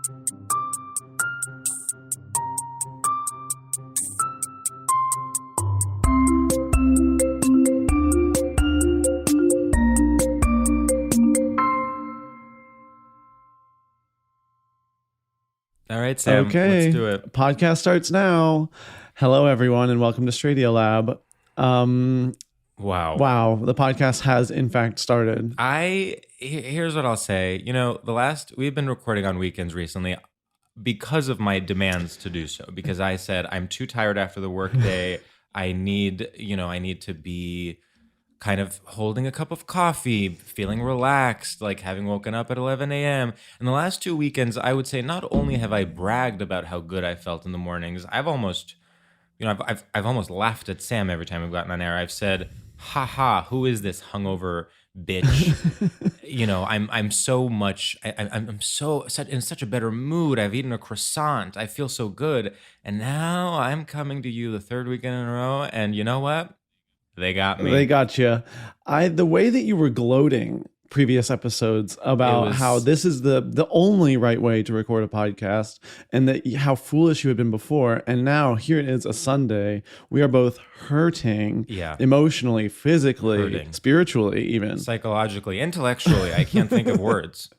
All right, Sam, Okay. let's do it. Podcast starts now. Hello, everyone, and welcome to StraightioLab. Wow, the podcast has in fact started. Here's what I'll say. You know, we've been recording on weekends recently because of my demands to do so. Because I said I'm too tired after the workday. I need to be kind of holding a cup of coffee, feeling relaxed, like having woken up at 11 a.m. And the last 2 weekends, I would say not only have I bragged about how good I felt in the mornings, I've almost laughed at Sam every time I've gotten on air. I've said, "Ha ha, who is this hungover bitch?" I'm so in such a better mood. I've eaten a croissant. I feel so good, and now I'm coming to you the third weekend in a row. And you know what? They got me. They got you. The way that you were gloating previous episodes about how this is the only right way to record a podcast, and that how foolish you had been before, and now here it is, a Sunday. We are both hurting, emotionally, physically, spiritually, even psychologically, intellectually. I can't think of words.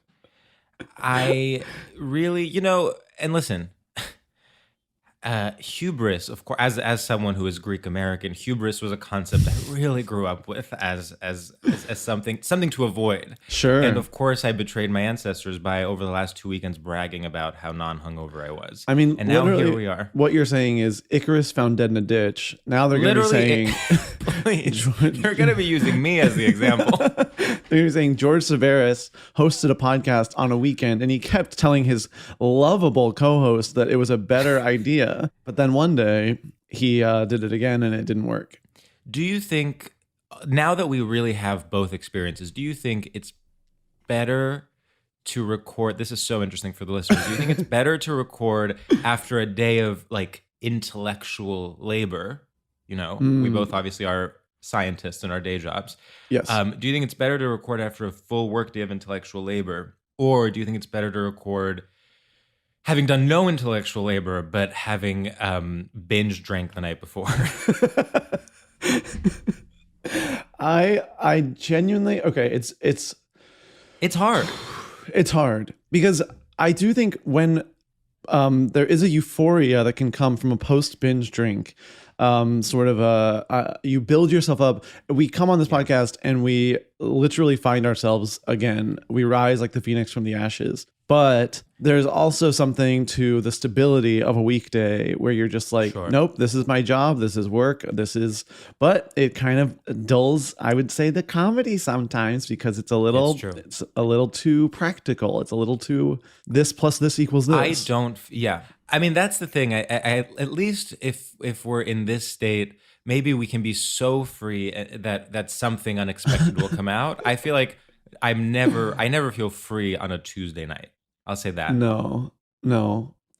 I really, and listen. Hubris, of course, as someone who is Greek American, hubris was a concept I really grew up with as something to avoid. Sure. And of course, I betrayed my ancestors by over the last 2 weekends bragging about how non-hungover I was. I mean, and now here we are. What you're saying is Icarus found dead in a ditch. Now they're going to be saying, please, they're going to be using me as the example. They're going to be saying George Civeris hosted a podcast on a weekend, and he kept telling his lovable co-host that it was a better idea. But then one day he did it again and it didn't work. Do you think, now that we really have both experiences, do you think it's better to record? This is so interesting for the listeners. Do you think it's better to record after a day of like intellectual labor? We both obviously are scientists in our day jobs. Yes. Do you think it's better to record after a full work day of intellectual labor? Or do you think it's better to record having done no intellectual labor, but having binge drank the night before? I genuinely, okay, it's hard. It's hard because I do think when there is a euphoria that can come from a post binge drink, you build yourself up. We come on this podcast and we literally find ourselves again. We rise like the phoenix from the ashes. But there's also something to the stability of a weekday where you're just like, Nope, this is my job. This is work. But it kind of dulls, I would say, the comedy sometimes because it's a little too practical. It's a little too this plus this equals this. I mean, that's the thing. I at least if we're in this state, maybe we can be so free that something unexpected will come out. I feel like I never feel free on a Tuesday night. I'll say that. No,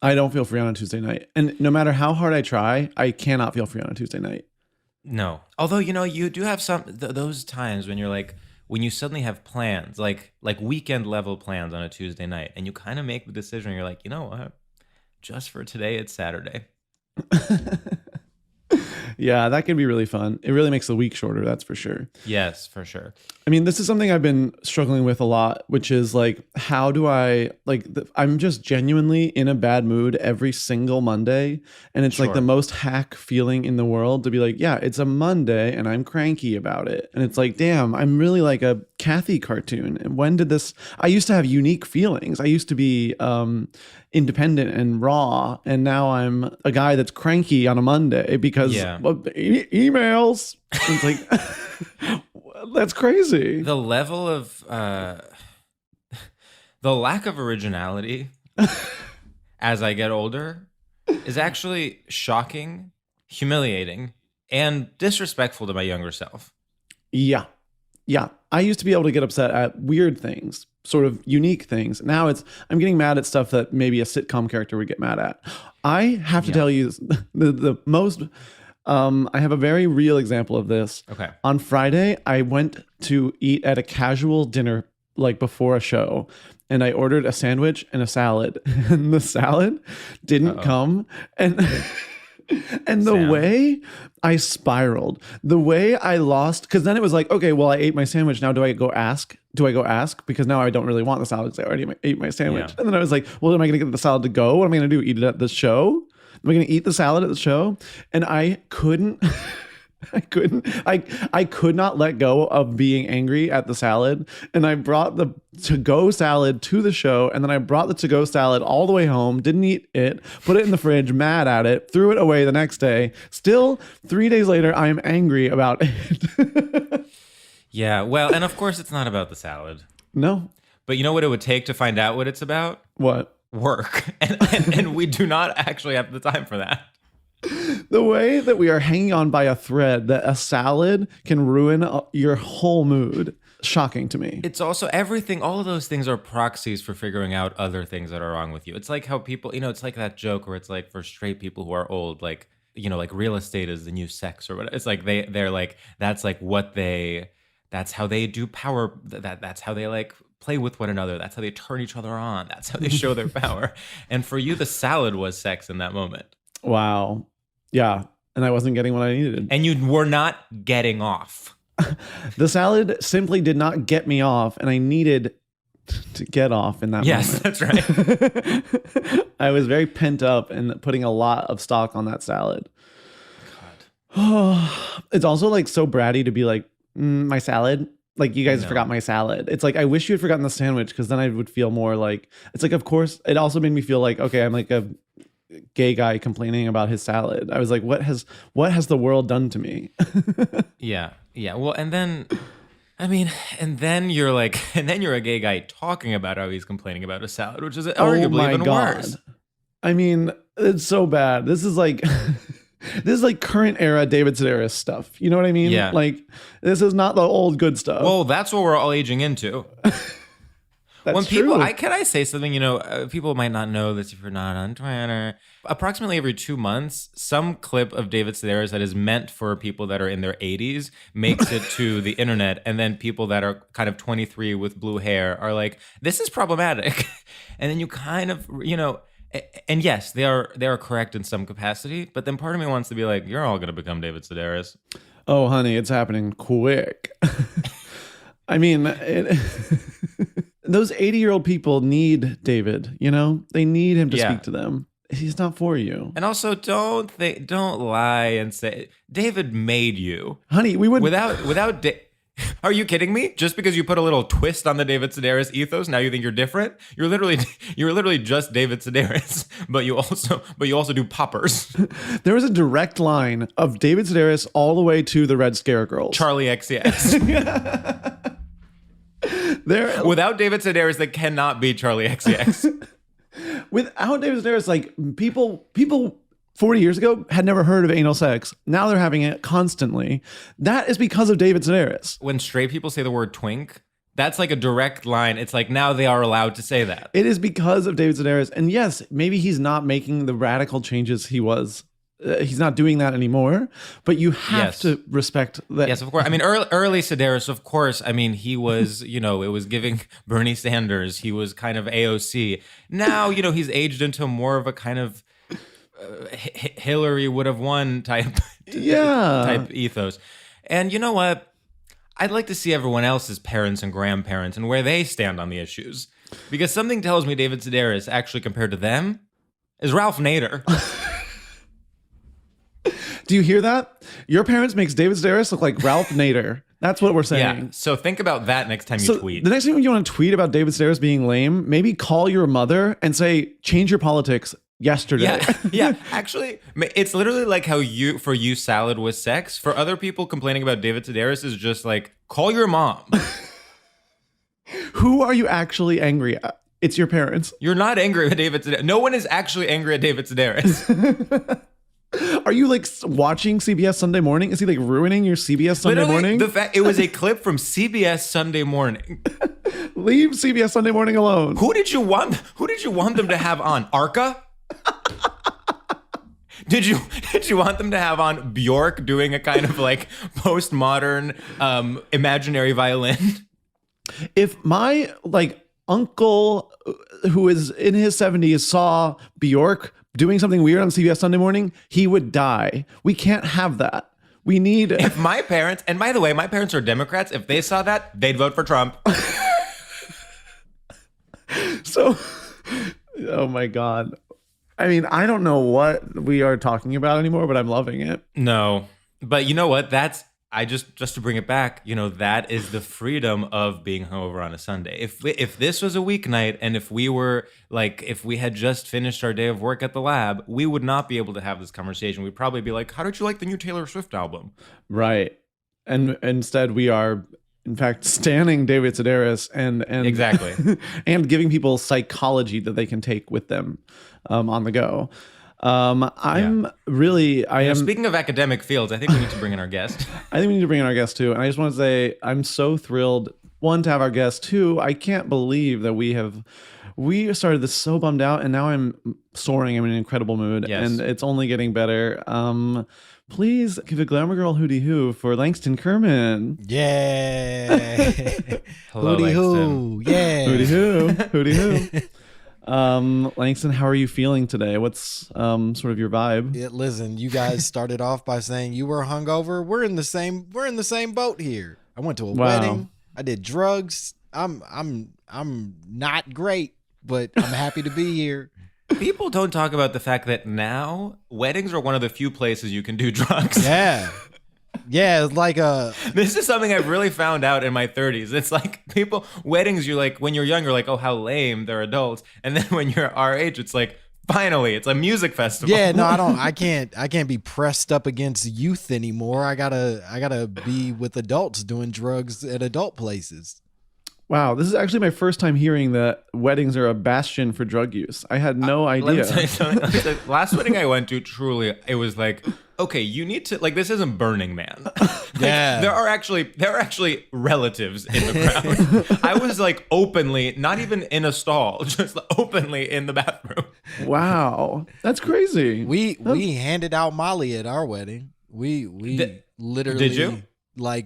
I don't feel free on a Tuesday night. And no matter how hard I try, I cannot feel free on a Tuesday night. No. Although, you do have those times when you're like, when you suddenly have plans, like weekend level plans on a Tuesday night, and you kind of make the decision, you're like, you know what? Just for today, it's Saturday. Yeah, that can be really fun. It really makes the week shorter, that's for sure. Yes, for sure. I mean, this is something I've been struggling with a lot, which is like, how do I, I'm just genuinely in a bad mood every single Monday. And it's like the most hack feeling in the world to be like, yeah, it's a Monday and I'm cranky about it. And it's like, damn, I'm really like a Kathy cartoon. And when did this, I used to have unique feelings. I used to be independent and raw. And now I'm a guy that's cranky on a Monday because emails. It's like, that's crazy. The level of, the lack of originality as I get older is actually shocking, humiliating, and disrespectful to my younger self. Yeah. I used to be able to get upset at weird things, sort of unique things. Now I'm getting mad at stuff that maybe a sitcom character would get mad at. I have to tell you the most, I have a very real example of this. Okay. On Friday, I went to eat at a casual dinner, like before a show. and I ordered a sandwich and a salad, and the salad didn't come, and and the way I spiraled, the way I lost, because then it was like, okay, well, I ate my sandwich. Now do I go ask? Because now I don't really want the salad because I already ate my sandwich. Yeah. And then I was like, well, am I going to get the salad to go? What am I going to do? Eat it at the show? Am I going to eat the salad at the show? And I couldn't. I could not let go of being angry at the salad. And I brought the to-go salad to the show. And then I brought the to-go salad all the way home, didn't eat it, put it in the fridge, mad at it, threw it away the next day. Still, 3 days later, I am angry about it. Yeah, well, and of course it's not about the salad. No. But you know what it would take to find out what it's about? What? Work. And we do not actually have the time for that. The way that we are hanging on by a thread that a salad can ruin your whole mood. Shocking to me. It's also everything, all of those things are proxies for figuring out other things that are wrong with you. It's like how people, it's like that joke where it's like for straight people who are old, like, like real estate is the new sex or whatever. It's like they're like, that's how they do power. That's how they like play with one another. That's how they turn each other on. That's how they show their power. And for you, the salad was sex in that moment. Wow. Yeah. And I wasn't getting what I needed. And you were not getting off. The salad simply did not get me off, and I needed to get off in that moment. Yes, that's right. I was very pent up and putting a lot of stock on that salad. God. It's also like so bratty to be like, my salad? Like, you guys forgot my salad. It's like, I wish you had forgotten the sandwich, because then I would feel more like, it's like, of course, it also made me feel like, okay, I'm like a gay guy complaining about his salad. I was like, what has the world done to me? Yeah. Well, and then you're like, and then you're a gay guy talking about how he's complaining about a salad, which is arguably even worse. I mean, it's so bad. This is like current era David Sedaris stuff. You know what I mean? Yeah. Like, this is not the old good stuff. Well, that's what we're all aging into. That's when true. people, can I say something? People might not know this if you're not on Twitter. Approximately every 2 months, some clip of David Sedaris that is meant for people that are in their 80s makes it to the internet, and then people that are kind of 23 with blue hair are like, "This is problematic," and then you kind of, and yes, they are correct in some capacity, but then part of me wants to be like, "You're all gonna become David Sedaris." Oh, honey, it's happening quick. I mean, those 80-year-old people need David, They need him to speak to them. He's not for you. And also, don't lie and say David made you. Honey, we would without Are you kidding me? Just because you put a little twist on the David Sedaris ethos, now you think you're different? You're literally just David Sedaris, but you also do poppers. There was a direct line of David Sedaris all the way to the Red Scare Girls. Charlie XCX. Without David Sedaris, that cannot be Charlie XCX. Without David Sedaris, like people 40 years ago had never heard of anal sex. Now they're having it constantly. That is because of David Sedaris. When straight people say the word twink, that's like a direct line. It's like now they are allowed to say that. It is because of David Sedaris. And yes, maybe he's not making the radical changes he was. He's not doing that anymore, but you have to respect that. Yes, of course. I mean, early Sedaris, of course. I mean, he was, it was giving Bernie Sanders. He was kind of AOC. Now, he's aged into more of a kind of Hillary would have won type ethos. And you know what? I'd like to see everyone else's parents and grandparents and where they stand on the issues. Because something tells me David Sedaris, actually compared to them, is Ralph Nader. Do you hear that? Your parents makes David Sedaris look like Ralph Nader. That's what we're saying. Yeah. So think about that next time you tweet. The next time you want to tweet about David Sedaris being lame, maybe call your mother and say, change your politics yesterday. Yeah. Actually, it's literally like how for you salad was sex. For other people, complaining about David Sedaris is just like, call your mom. Who are you actually angry at? It's your parents. You're not angry at David Sedaris. No one is actually angry at David Sedaris. Are you like watching CBS Sunday Morning? Is he like ruining your CBS Sunday Morning? The fact it was a clip from CBS Sunday Morning. Leave CBS Sunday Morning alone. Who did you want them to have on? Arca? Did you want them to have on Bjork doing a kind of like postmodern imaginary violin? If my uncle who is in his 70s saw Bjork doing something weird on CBS Sunday Morning, he would die. We can't have that. We need... If my parents, and by the way, my parents are Democrats, if they saw that, they'd vote for Trump. So, oh my God. I mean, I don't know what we are talking about anymore, but I'm loving it. No, but you know what? Just to bring it back, that is the freedom of being hungover on a Sunday. If this was a weeknight and if we had just finished our day of work at the lab, we would not be able to have this conversation. We'd probably be like, how did you like the new Taylor Swift album? Right. And instead we are, in fact, standing David Sedaris and exactly and giving people psychology that they can take with them on the go. Speaking of academic fields, I think we need to bring in our guest. I think we need to bring in our guest too. And I just want to say, I'm so thrilled, one, to have our guest. Two, I can't believe that we started this so bummed out, and now I'm soaring. I'm in an incredible mood, and it's only getting better. Please give a glamour girl hootie hoo for Langston Kerman. Yeah. Hello, hootie hoo. Yeah. Hootie hoo. Hootie hoo. Langston, how are you feeling today? What's sort of your vibe? Yeah, listen, you guys started off by saying you were hungover. We're in the same boat here. I went to a wedding. I did drugs. I'm not great, but I'm happy to be here. People don't talk about the fact that now weddings are one of the few places you can do drugs. Yeah. Yeah, it's like This is something I've really found out in my 30s. It's like weddings, you're like, when you're young, you're like, oh, how lame, they're adults. And then when you're our age, it's like, finally, it's a music festival. Yeah, no, I can't be pressed up against youth anymore. I gotta be with adults doing drugs at adult places. Wow, this is actually my first time hearing that weddings are a bastion for drug use. I had no idea. The last wedding I went to, truly, it was like, okay, you need to, like, this isn't Burning Man. Yeah. There are actually relatives in the crowd. I was like openly, not even in a stall, just openly in the bathroom. Wow, that's crazy. We handed out Molly at our wedding. We literally did you?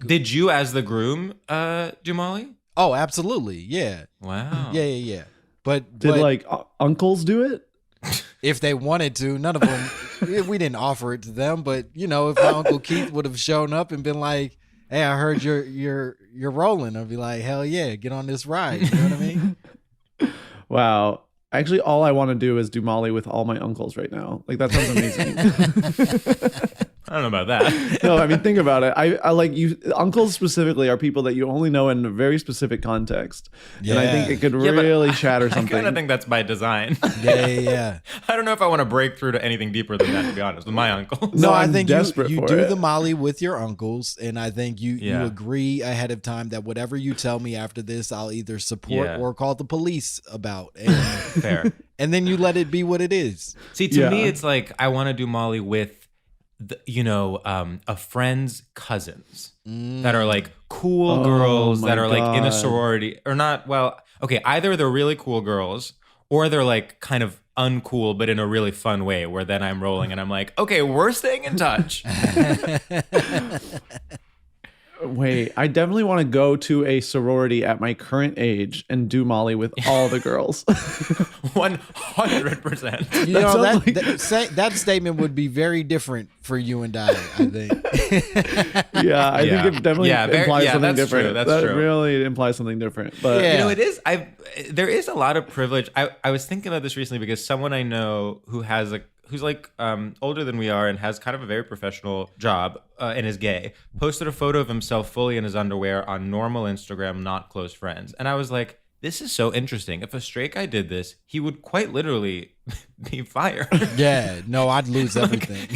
Did you as the groom do Molly? Oh, absolutely. Yeah. Wow. Yeah. But did uncles do it? If they wanted to, none of them. We didn't offer it to them, but if my Uncle Keith would have shown up and been like, "Hey, I heard you're rolling," I'd be like, "Hell yeah, get on this ride." You know what I mean? Wow. Actually, all I want to do is do Molly with all my uncles right now. Like, that sounds amazing. I don't know about that. No, I mean, think about it. I like you. Uncles specifically are people that you only know in a very specific context. Yeah. And I think it could really shatter something. I kind of think that's by design. Yeah. I don't know if I want to break through to anything deeper than that, to be honest, with my uncles. No, I think desperate you for do it. the Molly with your uncles, and I think you agree ahead of time that whatever you tell me after this, I'll either support or call the police about. And, fair. And then you let it be what it is. See, to me, it's like I want to do Molly with a friend's cousins that are like cool girls that are like in a sorority or not. Well, okay, either they're really cool girls or they're like kind of uncool, but in a really fun way where then I'm rolling and I'm like, okay, we're staying in touch. Wait, I definitely want to go to a sorority at my current age and do Molly with all the girls. 100%. That statement would be very different for you and I think. Yeah, I think it definitely implies something different. True, that's that true. really implies something different. But it is. There is a lot of privilege. I was thinking about this recently because someone I know who's older than we are and has kind of a very professional job and is gay, posted a photo of himself fully in his underwear on normal Instagram, not close friends. And I was like, this is so interesting. If a straight guy did this, he would quite literally be fired. Yeah, no, I'd lose everything.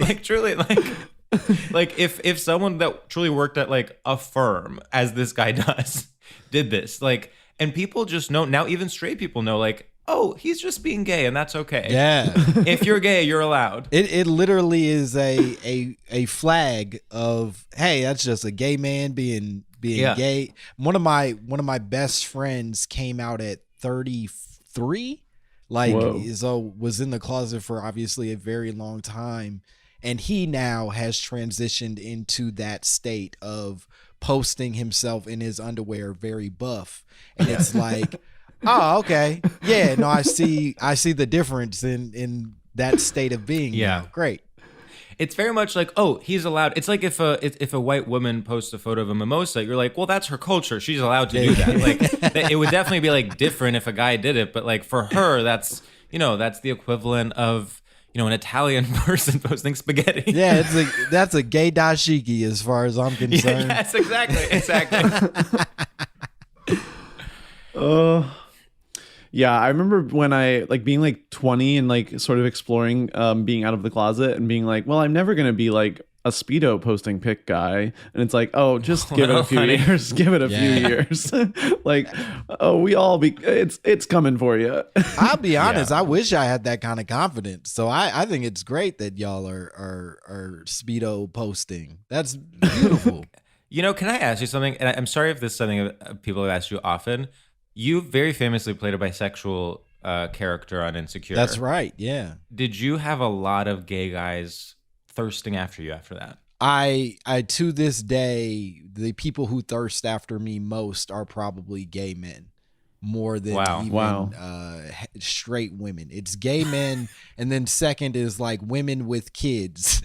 Like truly, like if someone that truly worked at like a firm, as this guy does, did this, like, and people just know now, even straight people know, like, oh, he's just being gay and that's okay. Yeah. If you're gay, you're allowed. It literally is a flag of, hey, that's just a gay man being gay. One of my best friends came out at 33, so was in the closet for obviously a very long time, and he now has transitioned into that state of posting himself in his underwear very buff, and it's like, Oh, okay. Yeah, no, I see the difference in that state of being. Yeah. Now. Great. It's very much like, oh, he's allowed. It's like if a white woman posts a photo of a mimosa, you're like, well, that's her culture. She's allowed to do that. Like, it would definitely be like different if a guy did it, but like for her, that's the equivalent of an Italian person posting spaghetti. Yeah, that's a gay dashiki as far as I'm concerned. Yes, exactly. Yeah, I remember when I like being like 20 and like sort of exploring being out of the closet and being like, well, I'm never gonna be like a Speedo posting pic guy. And it's like, oh, just give it a few years. Give it a few years. Like, oh, it's coming for you. I'll be honest, I wish I had that kind of confidence. So I think it's great that y'all are Speedo posting. That's beautiful. Can I ask you something? And I'm sorry if this is something people have asked you often. You very famously played a bisexual character on Insecure. That's right, yeah. Did you have a lot of gay guys thirsting after you after that? I to this day, the people who thirst after me most are probably gay men. More than even straight women. It's gay men, and then second is like women with kids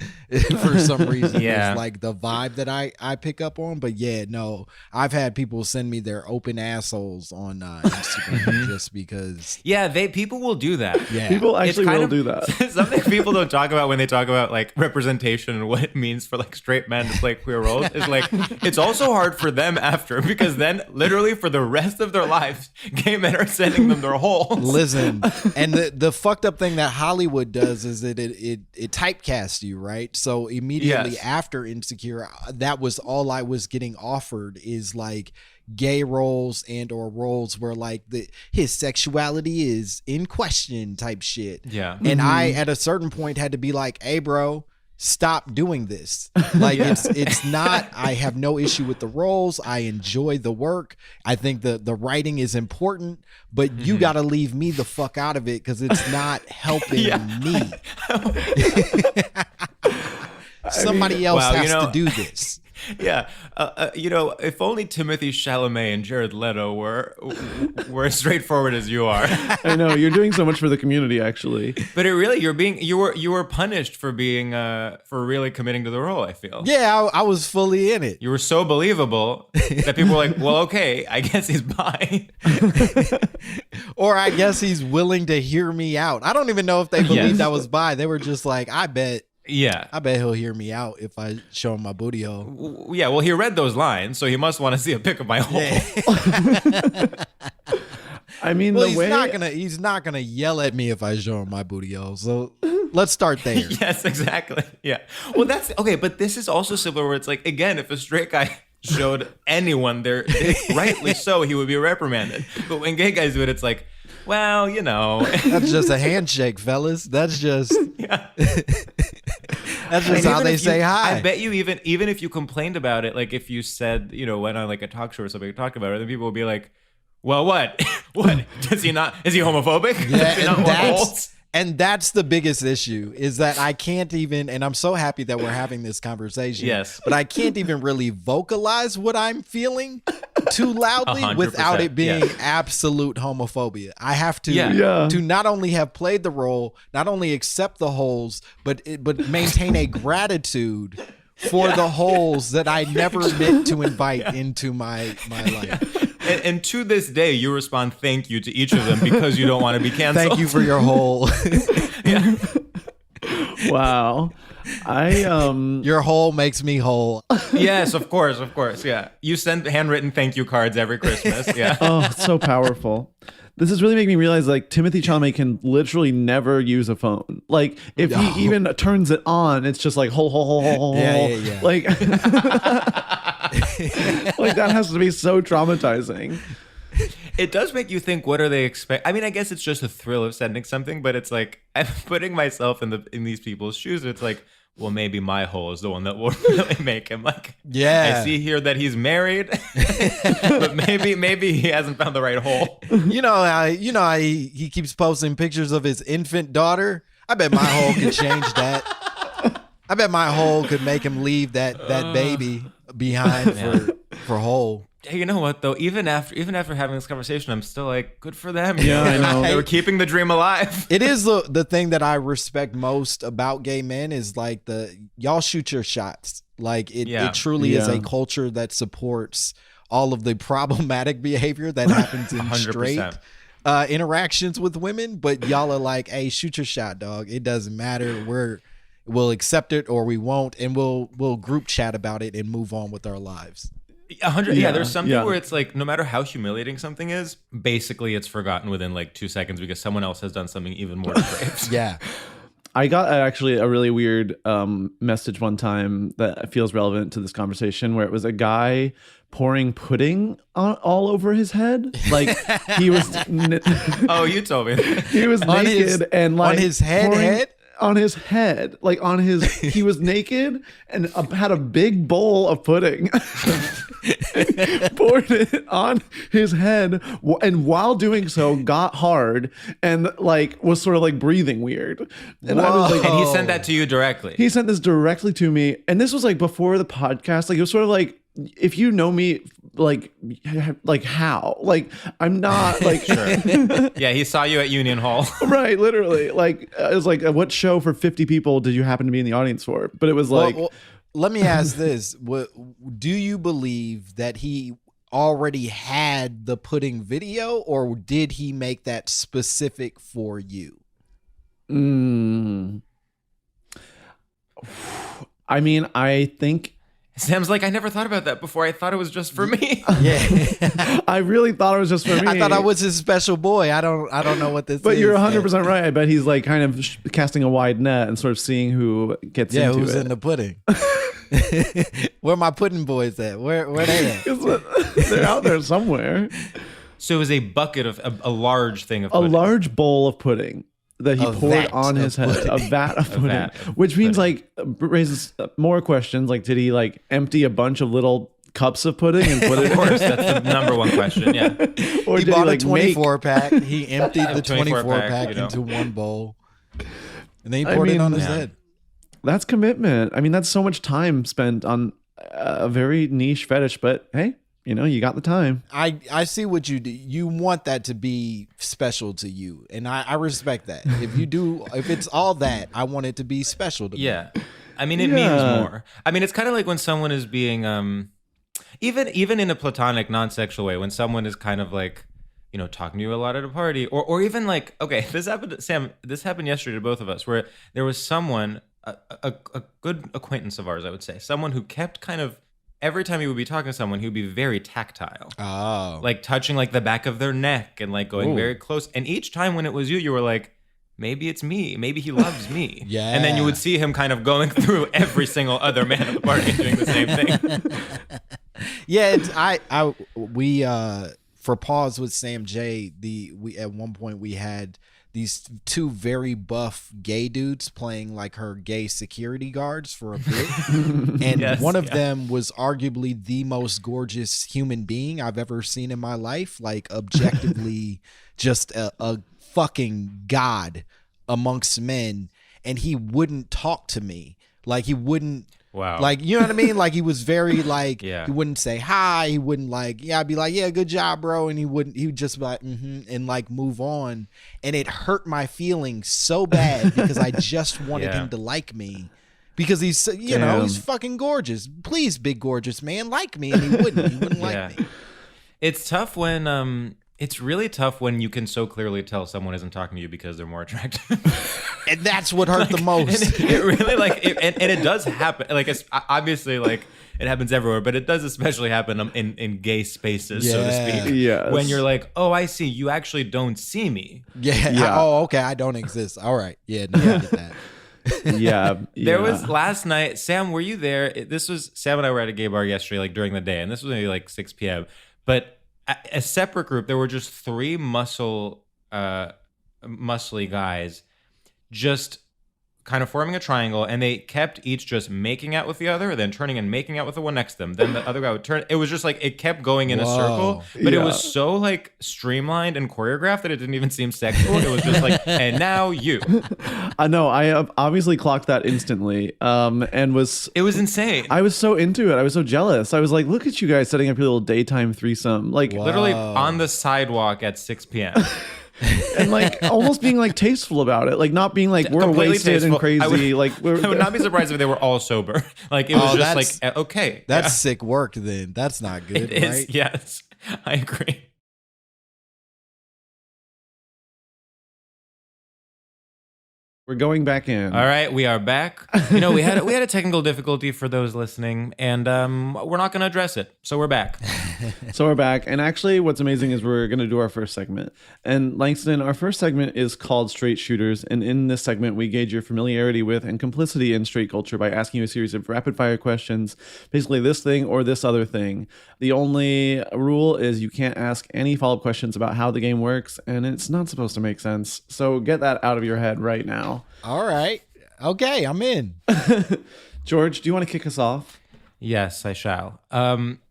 for some reason. Yeah. It's like the vibe that I pick up on. But yeah, no, I've had people send me their open assholes on Instagram just because. Yeah, people will do that. Yeah. People actually will do that. Something people don't talk about when they talk about like representation and what it means for like straight men to play queer roles is like it's also hard for them after, because then literally for the rest of their lives, gay men are sending them their holes. Listen, and the fucked up thing that Hollywood does is that it typecasts you, right? So immediately after Insecure, that was all I was getting offered is like gay roles and or roles where like his sexuality is in question type shit. Yeah. And I at a certain point had to be like, hey bro, stop doing this. Like it's not, I have no issue with the roles. I enjoy the work. I think the writing is important, but you got to leave me the fuck out of it because it's not helping me. Somebody else has to do this. Yeah, if only Timothée Chalamet and Jared Leto were as straightforward as you are. I know you're doing so much for the community, actually. But you were punished for being for really committing to the role. I feel. Yeah, I was fully in it. You were so believable that people were like, "Well, okay, I guess he's bi." Or I guess he's willing to hear me out. I don't even know if they believed I was bi. They were just like, I bet he'll hear me out if I show him my booty hole. Yeah, well, he read those lines, so he must want to see a pic of my hole. Yeah. I mean, he's not gonna yell at me if I show him my booty hole. So let's start there. Yes, exactly. Yeah. Well, that's okay, but this is also similar where it's like, again, if a straight guy showed anyone their dick, rightly so, he would be reprimanded. But when gay guys do it, it's like, well, that's just a handshake, fellas. That's just that's just how they say hi. I bet you even if you complained about it, like if you said, went on like a talk show or something, talk about it, then people would be like, well, what? What? Is he homophobic? Yeah, and that's the biggest issue is that I can't even, and I'm so happy that we're having this conversation. Yes. But I can't even really vocalize what I'm feeling too loudly without it being absolute homophobia. I have to not only have played the role, not only accept the holes, but maintain a gratitude for the holes that I never meant to invite into my life. And to this day, you respond thank you to each of them because you don't want to be canceled. Thank you for your hole. Yeah. Wow. Your hole makes me whole. Yes, of course. Yeah. You send handwritten thank you cards every Christmas. Yeah. Oh, it's so powerful. This is really making me realize like Timothée Chalamet can literally never use a phone. Like if he even turns it on, it's just like hole. Yeah. Like like that has to be so traumatizing. It does make you think, what are they expect? I mean, I guess it's just a thrill of sending something, but it's like I'm putting myself in these people's shoes. It's like, well, maybe my hole is the one that will really make him like. Yeah, I see here that he's married, but maybe he hasn't found the right hole. How he keeps posting pictures of his infant daughter. I bet my hole could change that. I bet my hole could make him leave that baby behind for hole. Hey, you know what though? Even after having this conversation, I'm still like, good for them. Yeah, I know. They were keeping the dream alive. It is the thing that I respect most about gay men is like y'all shoot your shots. Like it truly is a culture that supports all of the problematic behavior that happens in 100%. straight interactions with women. But y'all are like, hey, shoot your shot, dog. It doesn't matter. We'll accept it or we won't, and we'll group chat about it and move on with our lives. 100. Yeah, there's something where it's like, no matter how humiliating something is, basically it's forgotten within like 2 seconds because someone else has done something even more depraved. Yeah. I got actually a really weird message one time that feels relevant to this conversation, where it was a guy pouring pudding all over his head. Like he was. Oh, you told me. He was naked and like on his head. On his head, like on his, he was naked and had a big bowl of pudding, poured it on his head, and while doing so, got hard and like was sort of like breathing weird. And I was like, and he sent that to you directly. He sent this directly to me, and this was like before the podcast. Like it was sort of like, if you know me, like how, like I'm not like, Sure. Yeah, he saw you at Union Hall. Right, literally. Like it was like, what show for 50 people did you happen to be in the audience for? But it was like, well, let me ask this: do you believe that he already had the pudding video, or did he make that specific for you? I mean, I think. Sam's like, I never thought about that before. I thought it was just for me. Yeah. I really thought it was just for me. I thought I was his special boy. I don't know what this is. But you're 100% right. I bet he's like kind of casting a wide net and sort of seeing who gets into who's it. in the pudding. Where my pudding boys at? Where they at? They're out there somewhere. So it was a bucket of a large thing of pudding. A large bowl of pudding that he poured on his head. A vat of pudding. Which means like raises more questions. Like, did he like empty a bunch of little cups of pudding and put it? Of course, that's the number one question. Yeah. Or he bought a 24 pack. He emptied the 24 pack you know. into one bowl, and then he poured it on his head. That's commitment. I mean, that's so much time spent on a very niche fetish. But hey, you know, you got the time. I see what you do. You want that to be special to you, and I respect that. If you do, if it's all that, I want it to be special to me. Yeah. I mean, it means more. I mean, it's kind of like when someone is being, even in a platonic, non-sexual way, when someone is kind of like, you know, talking to you a lot at a party, or even like, okay, this happened, Sam, this happened yesterday to both of us, where there was someone, a good acquaintance of ours, I would say, someone who kept kind of, every time he would be talking to someone, he would be very tactile. Oh. Like touching like the back of their neck and like going very close. And each time when it was you were like, maybe it's me. Maybe he loves me. Yeah. And then you would see him kind of going through every single other man at the party and doing the same thing. Yeah, we for pause with Sam J, we at one point we had these two very buff gay dudes playing like her gay security guards for a bit. And one of them was arguably the most gorgeous human being I've ever seen in my life. Like objectively just a fucking god amongst men. And he wouldn't talk to me. Like he wouldn't. Wow. Like, you know what I mean? Like he was very like, Yeah. he wouldn't say hi. He wouldn't like, I'd be like, yeah, good job, bro. And he would just be like, and like move on. And it hurt my feelings so bad because I just wanted him to like me because he's, you know, he's fucking gorgeous. Please, big gorgeous man, like me. And he wouldn't like me. It's tough when, it's really tough when you can so clearly tell someone isn't talking to you because they're more attractive. And that's what hurt the most. And it really like, and it does happen. Like it's obviously like it happens everywhere, but it does especially happen in gay spaces, so to speak. Yes. When you're like, oh, I see. You actually don't see me. Yeah. Oh, okay. I don't exist. All right. Yeah. No, I get that. Yeah. There was last night, Sam, were you there? This was, Sam and I were at a gay bar yesterday, like during the day, and this was maybe like 6 p.m. But a separate group, there were just 3 muscly guys just kind of forming a triangle, and they kept each just making out with the other, then turning and making out with the one next to them. Then the other guy would turn. It was just like it kept going in a circle, but it was so like streamlined and choreographed that it didn't even seem sexual. It was just like, and now you. I know. I obviously clocked that instantly, and was. It was insane. I was so into it. I was so jealous. I was like, look at you guys setting up your little daytime threesome, like literally on the sidewalk at 6 p.m. and like almost being like tasteful about it, like not being like we're Completely wasted tasteful. and crazy. I would not be surprised if they were all sober. Like it was just like okay, that's sick work. Then that's not good, it right? is, yes, I agree. We're going back in. All right, we are back. You know, we had a technical difficulty for those listening, and we're not going to address it. So we're back. So we're back. And actually, what's amazing is we're going to do our first segment. And Langston, our first segment is called Straight Shooters. And in this segment, we gauge your familiarity with and complicity in straight culture by asking you a series of rapid fire questions. Basically, this thing or this other thing. The only rule is you can't ask any follow-up questions about how the game works, and it's not supposed to make sense. So get that out of your head right now. All right. Okay, I'm in. George, do you want to kick us off? Yes, I shall.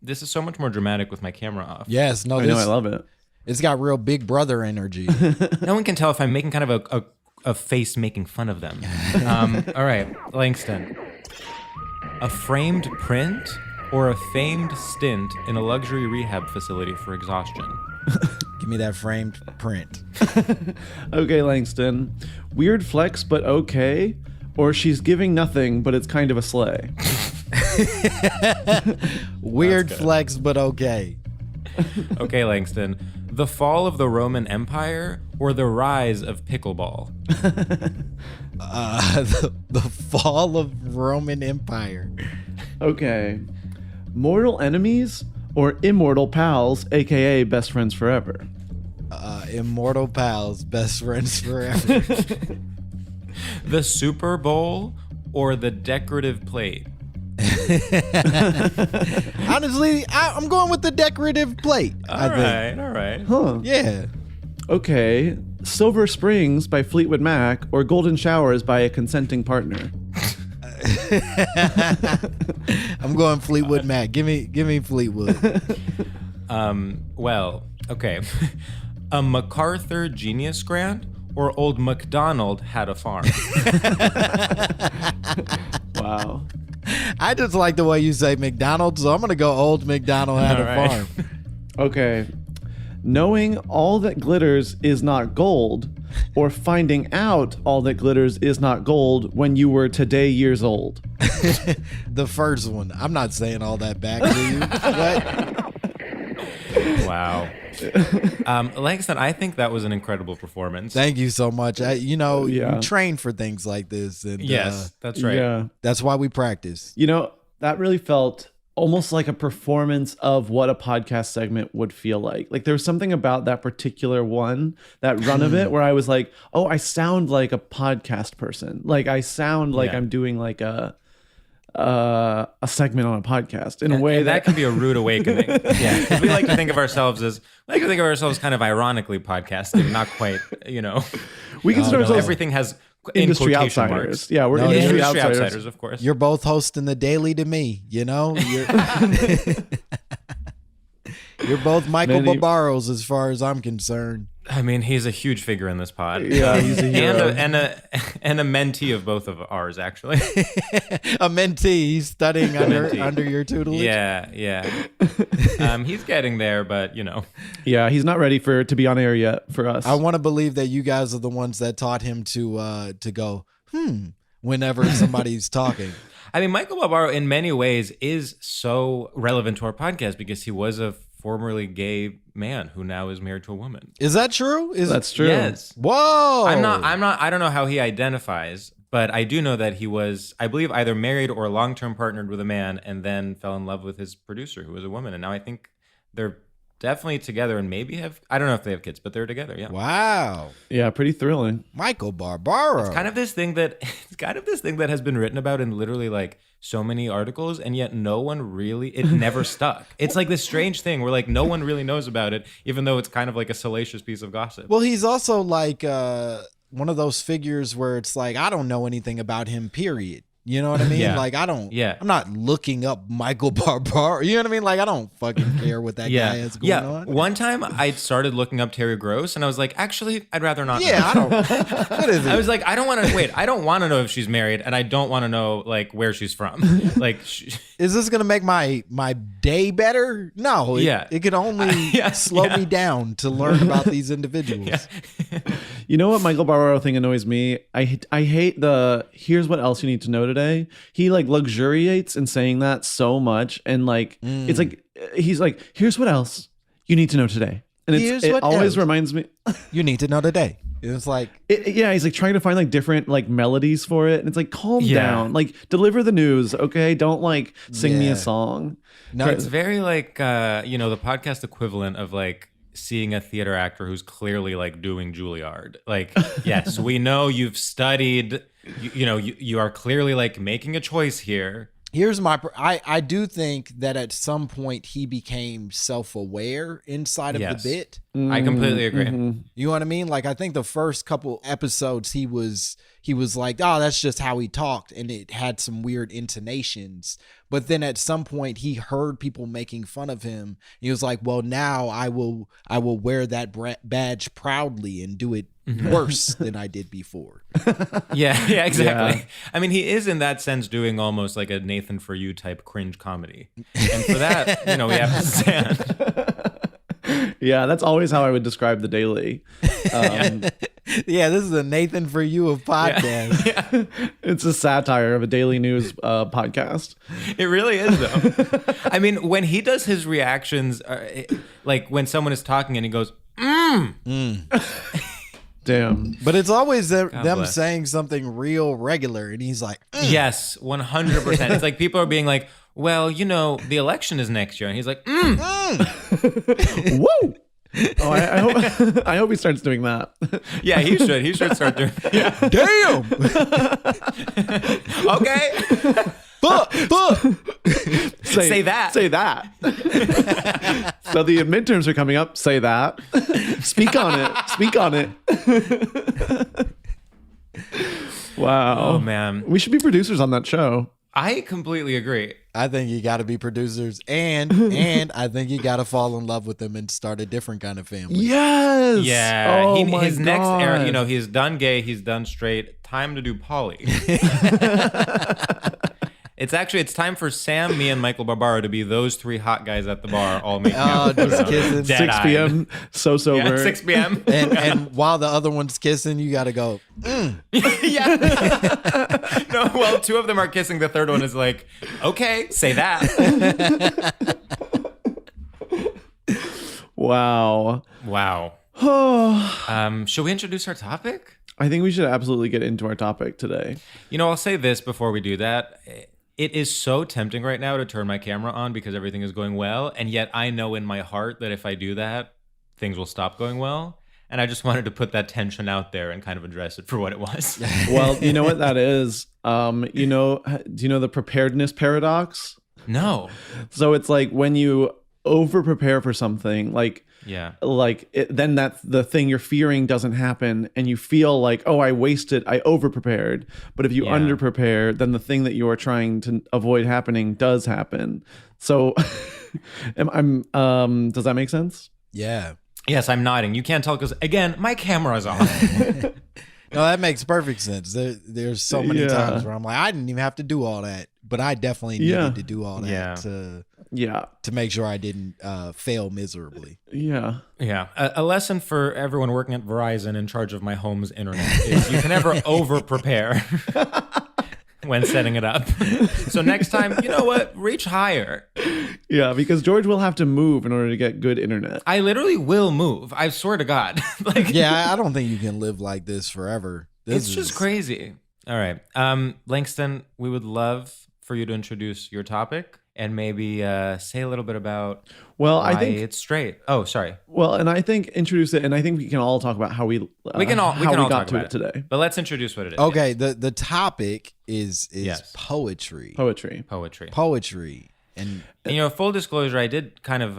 This is so much more dramatic with my camera off. Yes, no, I know, I love it. It's got real Big Brother energy. No one can tell if I'm making kind of a face making fun of them. All right, Langston. A framed print or a famed stint in a luxury rehab facility for exhaustion? Give me that framed print. Okay, Langston. Weird flex, but okay. Or she's giving nothing, but it's kind of a sleigh. Weird flex, but okay. Okay, Langston. The fall of the Roman Empire or the rise of pickleball? The fall of Roman Empire. Okay. Mortal enemies or immortal pals, aka best friends forever? Immortal pals, best friends forever. The Super Bowl or the decorative plate? Honestly, I'm going with the decorative plate. All right. Huh. Yeah. Okay. Silver Springs by Fleetwood Mac or Golden Showers by a consenting partner? I'm going Fleetwood Mac. Give me Fleetwood. Well, okay. A MacArthur Genius Grant or Old MacDonald had a farm? Wow. I just like the way you say McDonald's, so I'm gonna go Old McDonald had a All right. farm. Okay. Knowing all that glitters is not gold, or finding out all that glitters is not gold when you were today years old? The first one. I'm not saying all that back to you. But Wow. Langston, I think that was an incredible performance. thank you so much. You Yeah. train for things like this, and Yes, that's right. Yeah. that's why we practice. You know, that really felt almost like a performance of what a podcast segment would feel like. Like there was something about that particular one, that run of it, where I was like, oh, I sound like a podcast person. Like I sound like Yeah. I'm doing like a segment on a podcast in a way And that can be a rude awakening. Yeah, because we like to think of ourselves kind of ironically podcasting, not quite, we consider ourselves everything has industry in quotation outsiders. marks. Yeah, we're No, industry Industry outsiders. outsiders, of course. You're both hosting the Daily to me. You're you're both Michael Many- Barbaros as far as I'm concerned. I mean, he's a huge figure in this pod. Yeah, he's a hero. and a mentee of both of ours, actually. A mentee. He's studying Mentee. under your tutelage. Yeah. He's getting there, but Yeah, he's not ready to be on air yet for us. I want to believe that you guys are the ones that taught him to go, whenever somebody's talking. I mean, Michael Barbaro, in many ways, is so relevant to our podcast because he was a formerly gay man who now is married to a woman. Is that true? That's true. Yes. Whoa. I'm not. I don't know how he identifies, but I do know that he was, I believe, either married or long-term partnered with a man, and then fell in love with his producer, who was a woman. And now I think they're definitely together, and maybe I don't know if they have kids, but they're together. Yeah. Wow. Yeah, pretty thrilling. Michael Barbaro. It's kind of this thing that has been written about in literally like so many articles, and yet no one really, it never stuck. It's like this strange thing where like no one really knows about it, even though it's kind of like a salacious piece of gossip. Well, he's also like figures where it's like I don't know anything about him, period. You know what I mean? Yeah. Like I'm Yeah. not looking up Michael Barbaro. You know what I mean? Like I don't fucking care what that guy has going on. One time I started looking up Terry Gross and I was like, actually, I'd rather not know. I don't. What is it? I was like, I don't want to know if she's married, and I don't want to know like where she's from. Like, is this gonna make my day better? No. It could only slow me down to learn about these individuals. Yeah. You know what Michael Barbaro thing annoys me? I hate the here's what else you need to know today. He like luxuriates in saying that so much, and like it's like he's like here's what else you need to know today, and it always reminds me you need to know today. It's like he's like trying to find like different like melodies for it, and it's like calm down, like deliver the news, okay? Don't like sing me a song. No, it's very like the podcast equivalent of like seeing a theater actor who's clearly like doing Juilliard. Like, yes, we know you've studied, you are clearly like making a choice here. Here's I do think that at some point he became self-aware inside of the bit. I completely agree. Mm-hmm. You know what I mean? Like I think the first couple episodes he was like, oh, that's just how he talked, and it had some weird intonations. But then at some point he heard people making fun of him. He was like, well, now I will wear that badge proudly and do it worse than I did before. Yeah, exactly. Yeah. I mean, he is in that sense doing almost like a Nathan For You type cringe comedy. And for that, we have to stand. Yeah, that's always how I would describe The Daily. Yeah, this is a Nathan For You of podcast. Yeah. It's a satire of a daily news podcast. It really is, though. I mean, when he does his reactions, like when someone is talking and he goes, Damn. But it's always them saying something real regular, and he's like, yes, 100%. It's like people are being like, well, the election is next year. And he's like, Whoa. Oh, I hope he starts doing that. Yeah, he should. He should start doing that. Damn. Okay. Say that. Say that. So the midterms are coming up. Say that. Speak on it. Wow. Oh, man. We should be producers on that show. I completely agree. I think you got to be producers, and I think you got to fall in love with them and start a different kind of family. Yes. Yeah. Oh his God. next era, he's done gay, he's done straight. Time to do poly. It's time for Sam, me, and Michael Barbaro to be those three hot guys at the bar, all making out. Just kissing. 6 p.m. So sober. Yeah, 6 p.m. and while the other one's kissing, you got to go. Yeah. No, well, two of them are kissing. The third one is like, okay, say that. Wow. Should we introduce our topic? I think we should absolutely get into our topic today. I'll say this before we do that. It is so tempting right now to turn my camera on because everything is going well. And yet I know in my heart that if I do that, things will stop going well. And I just wanted to put that tension out there and kind of address it for what it was. Well, you know what that is? Do you know the preparedness paradox? No. So it's like when you over prepare for something, then that's the thing you're fearing doesn't happen, and you feel like, oh, I over prepared. But if you under prepare, then the thing that you are trying to avoid happening does happen. So does that make sense? Yeah. Yes, I'm nodding. You can't tell because, again, my camera's on. No, that makes perfect sense. There's so many times where I'm like, I didn't even have to do all that, but I definitely needed to do all that to make sure I didn't fail miserably. Yeah. Yeah. A lesson for everyone working at Verizon in charge of my home's internet is you can never over prepare when setting it up. So next time, you know what? Reach higher. Yeah, because George will have to move in order to get good internet. I literally will move. I swear to God. I don't think you can live like this forever. It's just crazy. All right. Langston, we would love for you to introduce your topic and maybe say a little bit about I think it's straight. Oh, sorry. Well, and I think introduce it, and I think we can all talk about how we can all got talk to about it today. But let's introduce what it is. Okay, the topic is poetry. Poetry. And full disclosure, I did kind of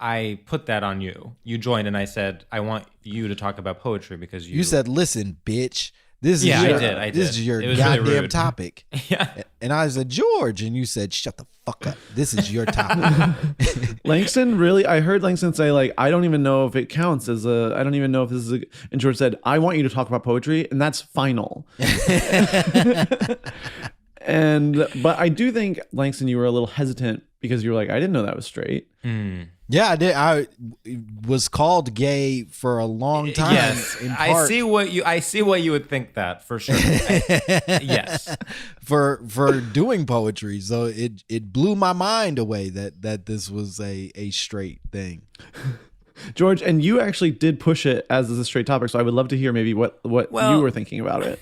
I put that on you. You joined, and I said, I want you to talk about poetry because you said, listen, bitch. This is I your, did. This is your really goddamn rude. topic. Yeah. And I said, George. And you said, shut the fuck up. This is your topic. Langston, really? I heard Langston say, like, I don't even know if it counts as I don't even know if this is and George said, I want you to talk about poetry, and that's final. But I do think, Langston, you were a little hesitant because you were like, I didn't know that was straight. Yeah, I did. I was called gay for a long time. Yes, I see what you would think that for sure. Yes, for doing poetry. So it blew my mind away that this was a straight thing. George, and you actually did push it as a straight topic, so I would love to hear maybe what you were thinking about it.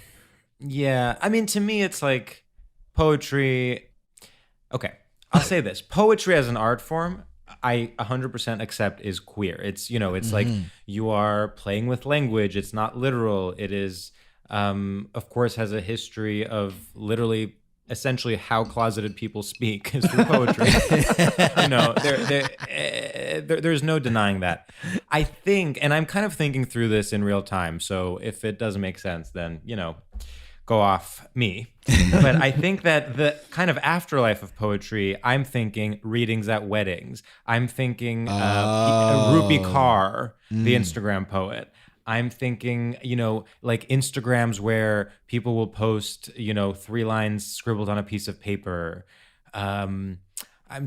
Yeah, I mean, to me, it's like poetry. Okay, I'll say this: poetry as an art form, I 100% accept is queer. It's, it's like you are playing with language. It's not literal. It is, of course, has a history of literally, essentially, how closeted people speak is through poetry. There's no denying that. I think, and I'm kind of thinking through this in real time. So if it doesn't make sense, then, go off me. But I think that the kind of afterlife of poetry, I'm thinking readings at weddings. I'm thinking Rupi Kaur, the Instagram poet. I'm thinking, like Instagrams where people will post, 3 lines scribbled on a piece of paper. I'm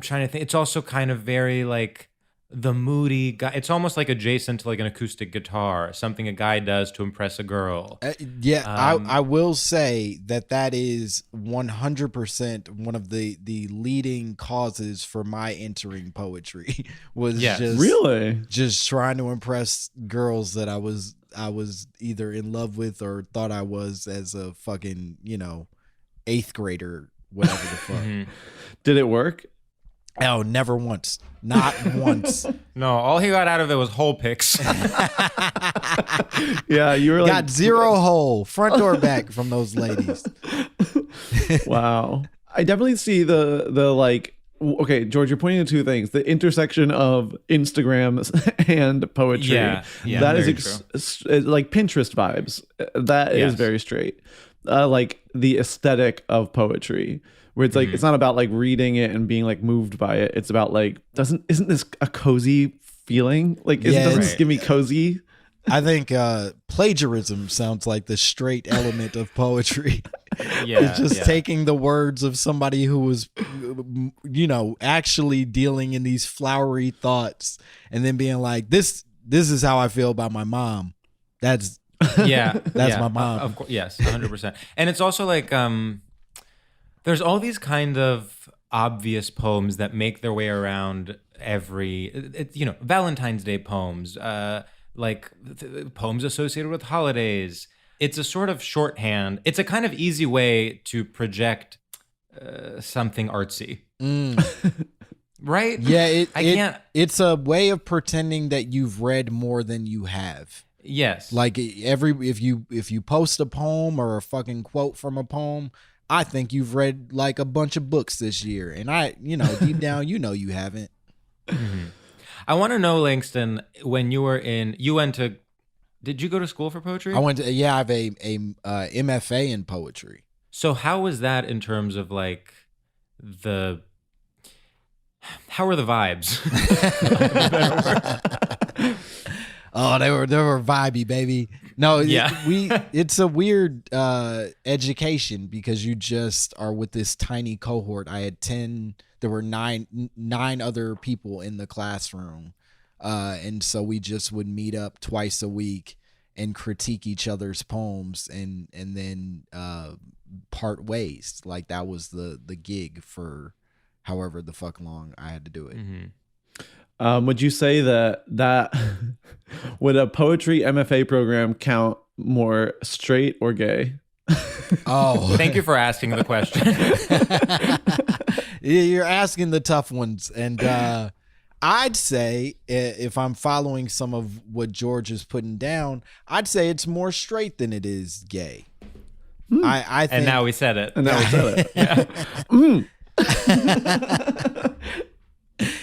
trying to think. It's also kind of very like the moody guy. It's almost like adjacent to like an acoustic guitar, something a guy does to impress a girl. I will say that is 100% one of the leading causes for my entering poetry was just trying to impress girls that I was either in love with or thought I was as a fucking 8th grader, whatever the fuck. Did it work? Oh, never once. Not once. No, all he got out of it was hole picks. Yeah, you were got 0 hole, front or back, from those ladies. Wow. I definitely see the like, okay, George, you're pointing to 2 things: the intersection of Instagram and poetry. Yeah, that is like Pinterest vibes. That is very straight. Like the aesthetic of poetry, where it's like, it's not about like reading it and being like moved by it. It's about like, isn't this a cozy feeling? Like, doesn't this give me cozy? I think plagiarism sounds like the straight element of poetry. It's just taking the words of somebody who was, actually dealing in these flowery thoughts, and then being like, this is how I feel about my mom. That's my mom. Of course, yes, 100%. And it's also like, there's all these kind of obvious poems that make their way around Valentine's Day poems, like poems associated with holidays. It's a sort of shorthand. It's a kind of easy way to project something artsy. Right? Yeah, it's a way of pretending that you've read more than you have. Yes. Like if you post a poem or a fucking quote from a poem, I think you've read like a bunch of books this year, and deep down, you haven't. I want to know, Langston, when you went to, did you go to school for poetry? I went to, I have a MFA in poetry. So how was that in terms of like how were the vibes? Oh, they were vibey, baby. No, it's a weird education because you just are with this tiny cohort. I had 10. There were nine other people in the classroom, and so we just would meet up twice a week and critique each other's poems, and then part ways. Like that was the gig for however the fuck long I had to do it. Would you say that would a poetry MFA program count more straight or gay? Oh, thank you for asking the question. You're asking the tough ones, and I'd say, if I'm following some of what George is putting down, I'd say it's more straight than it is gay. I think, and now we said it. And now we said it.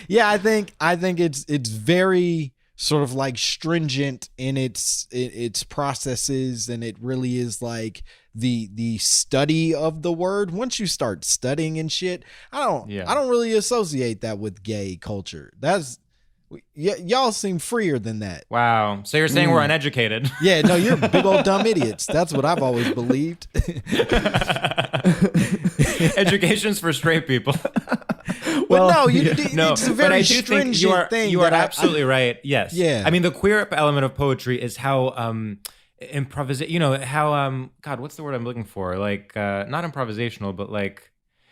Yeah, I think it's very sort of like stringent in its processes, and it really is like the study of the word. Once you start studying and shit, I don't really associate that with gay culture. That's y'all seem freer than that. Wow. So you're saying we're uneducated? Yeah, no, you're big old dumb idiots. That's what I've always believed. Education's for straight people. Well, no, it's a very stringent thing. You are absolutely right. Yes. Yeah. I mean, the queer element of poetry is how improvisation. You know how God, what's the word I'm looking for? Like not improvisational, but like,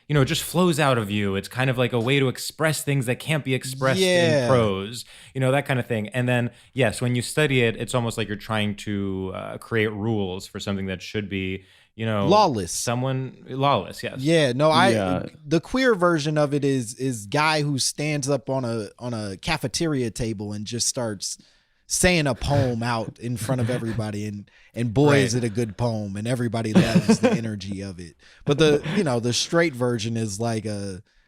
you know, it just flows out of you. It's kind of like a way to express things that can't be expressed in prose, you know, that kind of thing. And then, yes, when you study it, it's almost like you're trying to create rules for something that should be, you know, lawless. Lawless, yes. Yeah, no, the queer version of it is guy who stands up on a cafeteria table and just starts saying a poem out in front of everybody, and boy, is it a good poem, and everybody loves the energy of it. But the straight version is like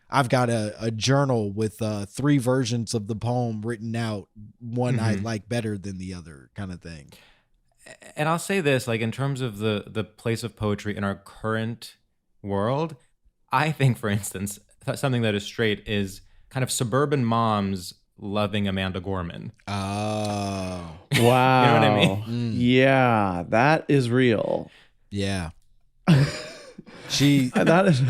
I've got a journal with 3 versions of the poem written out, one I like better than the other, kind of thing. And I'll say this, like in terms of the place of poetry in our current world, I think, for instance, something that is straight is kind of suburban moms loving Amanda Gorman. Oh, wow. You know what I mean? Yeah, that is real. Yeah. That is...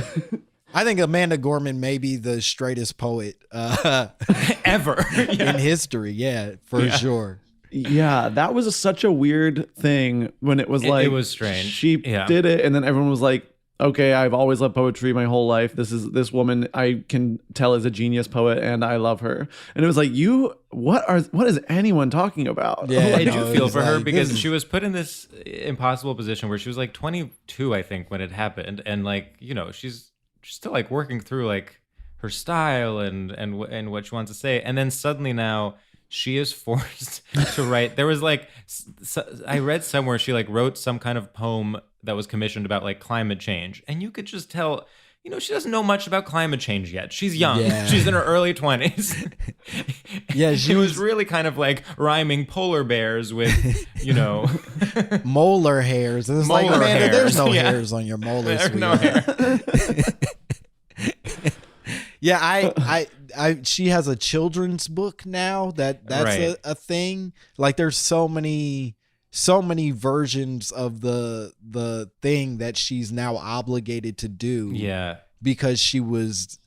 I think Amanda Gorman may be the straightest poet ever in history. Yeah, for sure. Yeah, that was such a weird thing when it was like... It was strange. She did it, and then everyone was like, okay, I've always loved poetry my whole life. This woman I can tell is a genius poet, and I love her. And it was like, what is anyone talking about? Yeah, I do feel for her because she was put in this impossible position where she was like 22, I think, when it happened, and like, you know, she's still like working through like her style and what she wants to say, and then suddenly now she is forced to write. There was like, I read somewhere she like wrote some kind of poem that was commissioned about like climate change. And you could just tell, you know, she doesn't know much about climate change yet. She's young. Yeah. She's in her early 20s. Yeah, she was really kind of like rhyming polar bears with, you know, molar hairs. It's like, Amanda, there's no hairs on your molars. There's no hair. Yeah, I she has a children's book now that's a thing. Like there's so many versions of the thing that she's now obligated to do. Yeah. Because she was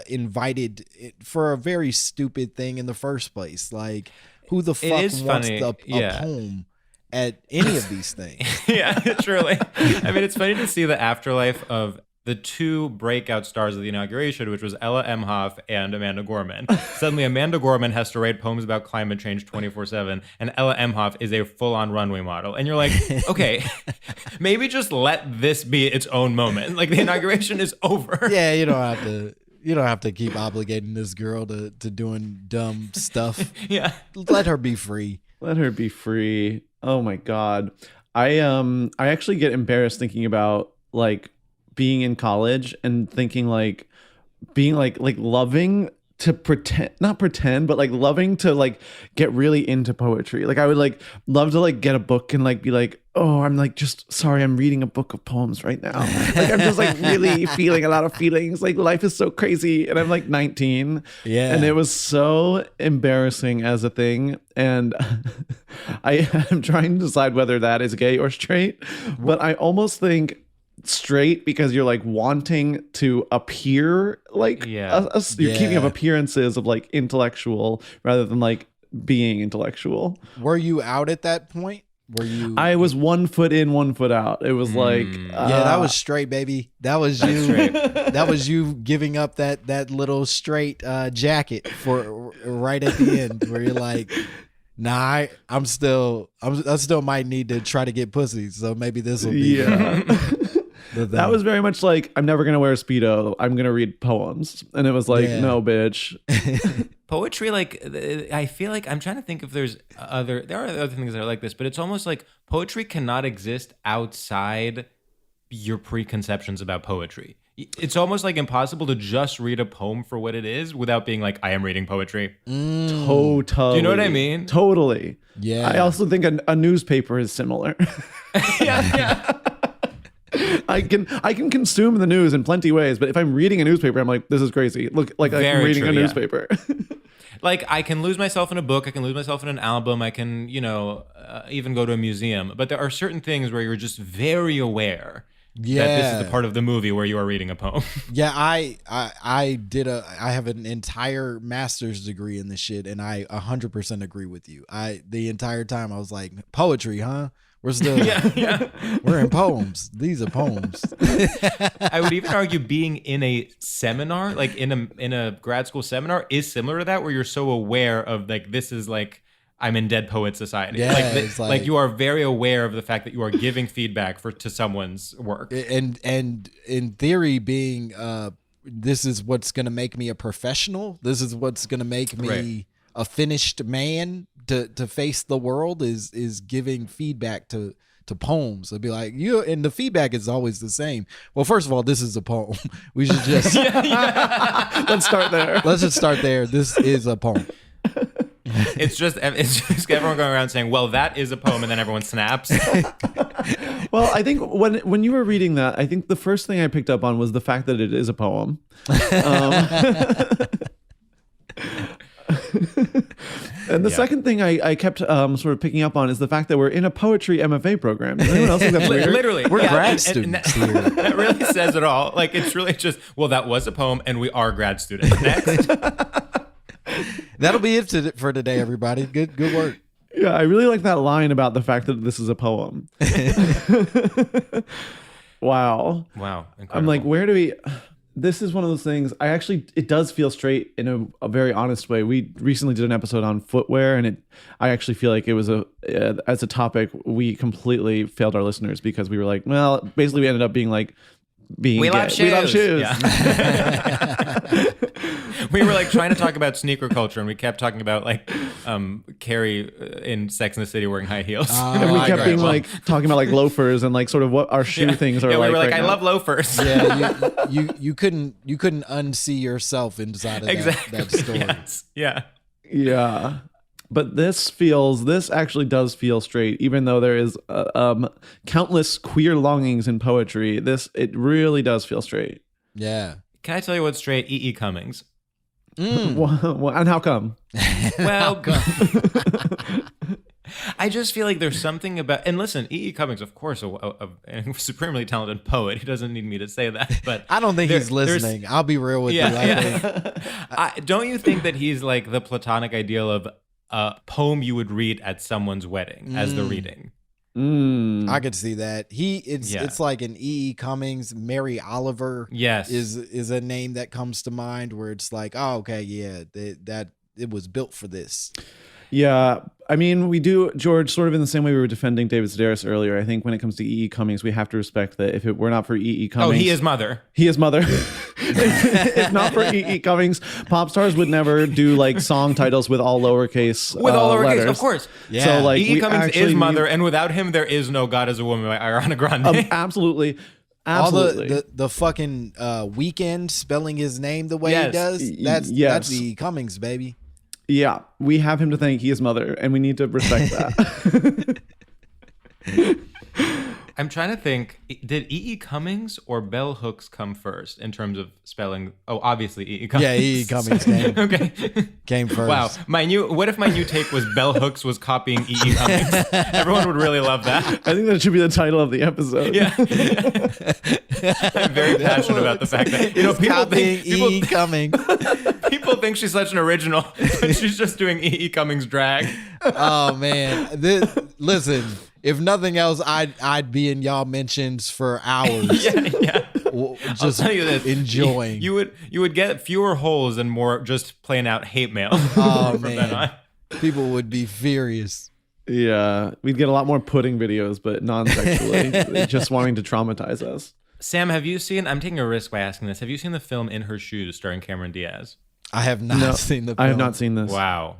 invited for a very stupid thing in the first place. Like who the fuck wants a poem at any of these things? Yeah, truly. I mean, it's funny to see the afterlife of the 2 breakout stars of the inauguration, which was Ella Emhoff and Amanda Gorman. Suddenly, Amanda Gorman has to write poems about climate change 24/7, and Ella Emhoff is a full-on runway model. And you're like, okay, maybe just let this be its own moment. Like the inauguration is over. Yeah, you don't have to keep obligating this girl to doing dumb stuff. Yeah, let her be free. Let her be free. Oh my God, I actually get embarrassed thinking about like being in college and thinking like being like loving to not pretend, but like loving to like get really into poetry. Like I would like love to like get a book and like be like, oh, I'm like just sorry, I'm reading a book of poems right now. Like I'm just like really feeling a lot of feelings. Like life is so crazy, and I'm like 19. Yeah, and it was so embarrassing as a thing. And I'm trying to decide whether that is gay or straight, but I almost think straight because you're like wanting to appear like you're keeping up appearances of like intellectual rather than like being intellectual. Were you out at that point? Were you? I was 1 foot in, 1 foot out. It was like that was straight, baby. That was you. That was you giving up that little straight jacket for right at the end where you're like, nah, I still might need to try to get pussy, so maybe this will be that was very much like, I'm never gonna wear a Speedo, I'm gonna read poems. And it was like, no, bitch. Poetry, like, I feel like I'm trying to think if there are other things that are like this, but it's almost like poetry cannot exist outside your preconceptions about poetry. it's almost like impossible to just read a poem for what it is without being like, I am reading poetry. Totally. Do you know what I mean? Totally. Yeah. I also think a newspaper is similar. Yeah. I can consume the news in plenty ways, but if I'm reading a newspaper, I'm like, this is crazy. Look, like I'm Very reading true, a yeah. newspaper. Like I can lose myself in a book. I can lose myself in an album. I can, even go to a museum. But there are certain things where you're just very aware that this is the part of the movie where you are reading a poem. Yeah, I have an entire master's degree in this shit, and I 100% agree with you. The entire time I was like, poetry, huh? We're still we're in poems. These are poems. I would even argue being in a seminar, like in a grad school seminar, is similar to that, where you're so aware of like this is like I'm in Dead Poet Society. Yeah, it's like you are very aware of the fact that you are giving feedback to someone's work. And in theory, being this is what's gonna make me a professional. This is what's gonna make me a finished man to face the world is giving feedback to poems. It'd be like and the feedback is always the same. Well, first of all, this is a poem. We should just Let's start there. let's just start there. This is a poem. It's just everyone going around saying, well, that is a poem, and then everyone snaps. Well, I think when you were reading that, I think the first thing I picked up on was the fact that it is a poem. And the second thing I kept sort of picking up on is the fact that we're in a poetry MFA program. Does anyone else think that's weird? Literally, We're grad and students that, here. that really says it all. Like it's really just, well, that was a poem, and we are grad students. Next. That'll be it for today, everybody. Good work. Yeah, I really like that line about the fact that this is a poem. Wow. Wow. Incredible. I'm like, where do we... This is one of those things, it does feel straight in a very honest way. We recently did an episode on footwear, and I actually feel like it was as a topic, we completely failed our listeners because we were like, well, basically we ended up being like, we love shoes. Yeah. We were like trying to talk about sneaker culture, and we kept talking about like Carrie in Sex and the City wearing high heels. And we kept being like talking about like loafers and like sort of what our shoe things are yeah, like. we were like, right I now. love loafers. Yeah, you couldn't unsee yourself inside of that story. Yes. Yeah. Yeah. But this actually does feel straight, even though there is countless queer longings in poetry. It really does feel straight. Yeah. Can I tell you what's straight? E.E. Cummings. And how come? Well, I just feel like there's something about, and listen, E.E. Cummings, of course, a supremely talented poet. He doesn't need me to say that, but I don't think he's listening. I'll be real with you. Don't you think that he's like the platonic ideal of a poem you would read at someone's wedding as the reading? I could see that. It's like an E.E. Cummings, Mary Oliver. Yes, is a name that comes to mind where it's like, oh, okay, yeah, that it was built for this. Yeah, I mean, we do, George, sort of in the same way we were defending David Sedaris earlier. I think when it comes to E.E. Cummings, we have to respect that if it were not for E.E. Cummings... Oh, he is mother. He is mother. If not for E.E. Cummings, pop stars would never do like song titles with all lowercase letters. Of course. Yeah. So like E.E. Cummings is mother, and without him, there is no God as a Woman by Ariana Grande. Absolutely. All the fucking Weekend spelling his name the way he does. That's E.E. Cummings, baby. Yeah, we have him to thank. He is mother, and we need to respect that. I'm trying to think, did E.E. Cummings or Bell Hooks come first in terms of spelling? Oh, obviously E.E. Cummings. Yeah, E.E. Cummings came first. Wow. What if my new take was Bell Hooks was copying E.E. Cummings? Everyone would really love that. I think that should be the title of the episode. Yeah. I'm very passionate about the fact that people think E.E. Cummings. People think she's such an original, but she's just doing E.E. Cummings drag. Oh man. Listen, if nothing else, I'd be in y'all mentions for hours. Yeah. Just I'll tell you this, enjoying. You would get fewer holes and more just plain out hate mail. Oh from then on. man. People would be furious. Yeah, we'd get a lot more pudding videos, but non-sexually, just wanting to traumatize us. Sam, have you seen, I'm taking a risk by asking this, have you seen the film In Her Shoes starring Cameron Diaz? I have not seen the film. I have not seen this. Wow.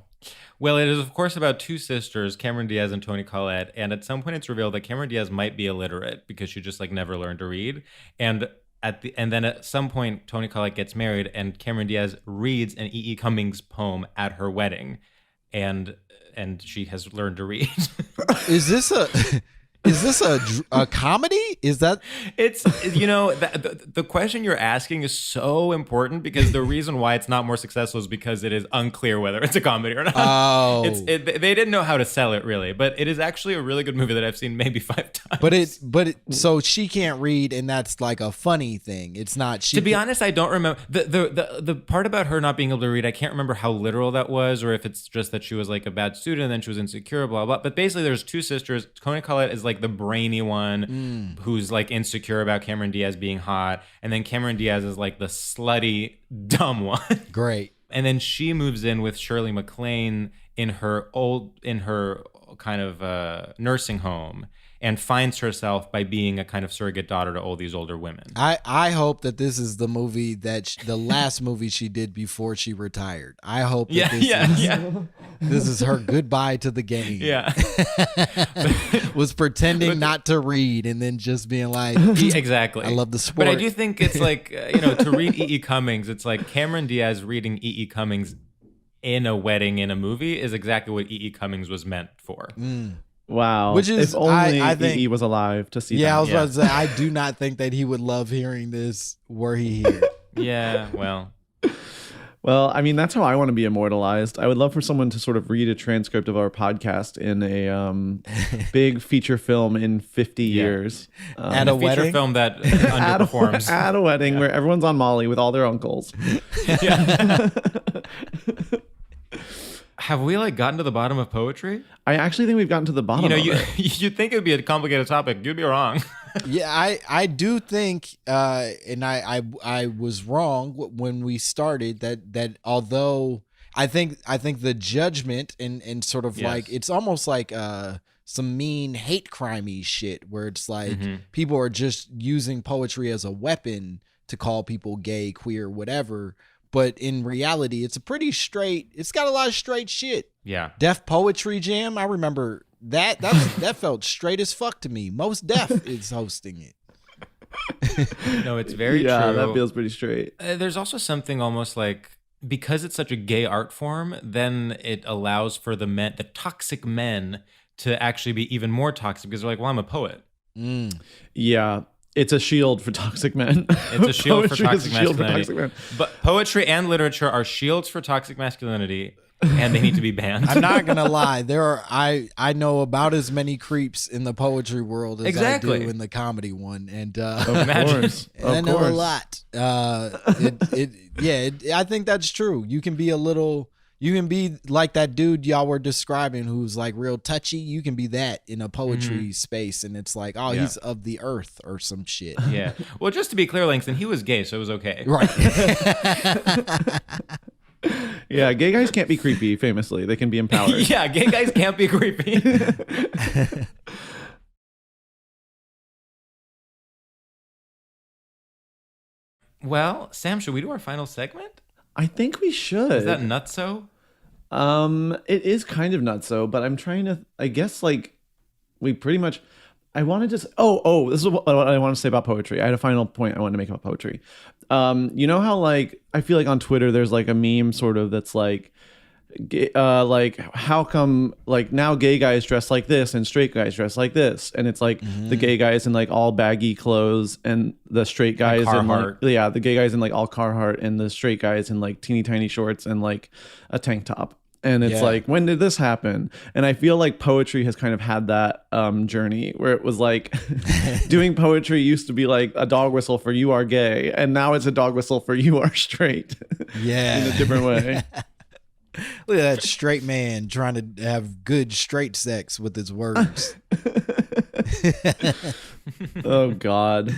Well, it is, of course, about two sisters, Cameron Diaz and Toni Collette. And at some point, it's revealed that Cameron Diaz might be illiterate because she just like never learned to read. And and then at some point Toni Collette gets married and Cameron Diaz reads an E.E. Cummings poem at her wedding, and she has learned to read. Is this a comedy? Is that it's the question you're asking is so important, because the reason why it's not more successful is because it is unclear whether it's a comedy or not. Oh, they didn't know how to sell it really, but it is actually a really good movie that I've seen maybe 5 times. So she can't read, and that's like a funny thing. It's not. To be honest, I don't remember the part about her not being able to read. I can't remember how literal that was, or if it's just that she was like a bad student and then she was insecure, blah blah. But basically, there's 2 sisters. Toni Collette is like the brainy one who's like insecure about Cameron Diaz being hot, and then Cameron Diaz is like the slutty dumb one. Great. And then she moves in with Shirley MacLaine in her kind of nursing home, and finds herself by being a kind of surrogate daughter to all these older women. I hope that this is the movie the last movie she did before she retired. I hope that this is her goodbye to the game. Yeah. Was pretending not to read and then just being like, exactly. I love the sport. But I do think it's like, to read E.E. Cummings, it's like Cameron Diaz reading E.E. Cummings in a wedding in a movie is exactly what E.E. Cummings was meant for. Wow. Which is, if only I think, E.E. was alive to see that. Yeah, I was about to say, I do not think that he would love hearing this were he here. Yeah, well. Well, I mean, that's how I want to be immortalized. I would love for someone to sort of read a transcript of our podcast in a big feature film in 50 years. At a wedding? Feature film that underperforms. At a wedding where everyone's on Molly with all their uncles. Have we gotten to the bottom of poetry? I actually think we've gotten to the bottom of it. You'd think it would be a complicated topic. You'd be wrong. Yeah, I do think, and I was wrong when we started that although I think the judgment and sort of like it's almost like some mean hate crimey shit where it's like people are just using poetry as a weapon to call people gay, queer, whatever. But in reality, it's it's got a lot of straight shit. Yeah. Def Poetry Jam, I remember that felt straight as fuck to me. Most Def is hosting it. No, it's very true. Yeah, true. that feels pretty straight. There's also something almost like, because it's such a gay art form, then it allows for the toxic men to actually be even more toxic, because they're like, well, I'm a poet. Yeah. It's a shield for toxic men. It's a shield for toxic masculinity. But poetry and literature are shields for toxic masculinity, and they need to be banned. I'm not gonna lie. I know about as many creeps in the poetry world as I do in the comedy one, and of course, I know a lot. I think that's true. You can be like that dude y'all were describing who's like real touchy. You can be that in a poetry space, and it's like, he's of the earth or some shit. Yeah. Well, just to be clear, Langston, he was gay, so it was okay. Right. Yeah, gay guys can't be creepy, famously. They can be empowered. Yeah, gay guys can't be creepy. Well, Sam, should we do our final segment? I think we should. Is that nutso? It is kind of nutso, but I'm trying to, I guess, we pretty much, I want to just, this is what I want to say about poetry. I had a final point I wanted to make about poetry. You know how, I feel like on Twitter, there's a meme sort of that's how come now gay guys dress like this and straight guys dress like this, and it's the gay guys in all baggy clothes and the straight guys in the gay guys in all Carhartt and the straight guys in teeny tiny shorts and a tank top, and it's when did this happen? And I feel like poetry has kind of had that journey where it was doing poetry used to be a dog whistle for you are gay, and now it's a dog whistle for you are straight. Yeah. In a different way. Look at that straight man trying to have good straight sex with his words. Oh God.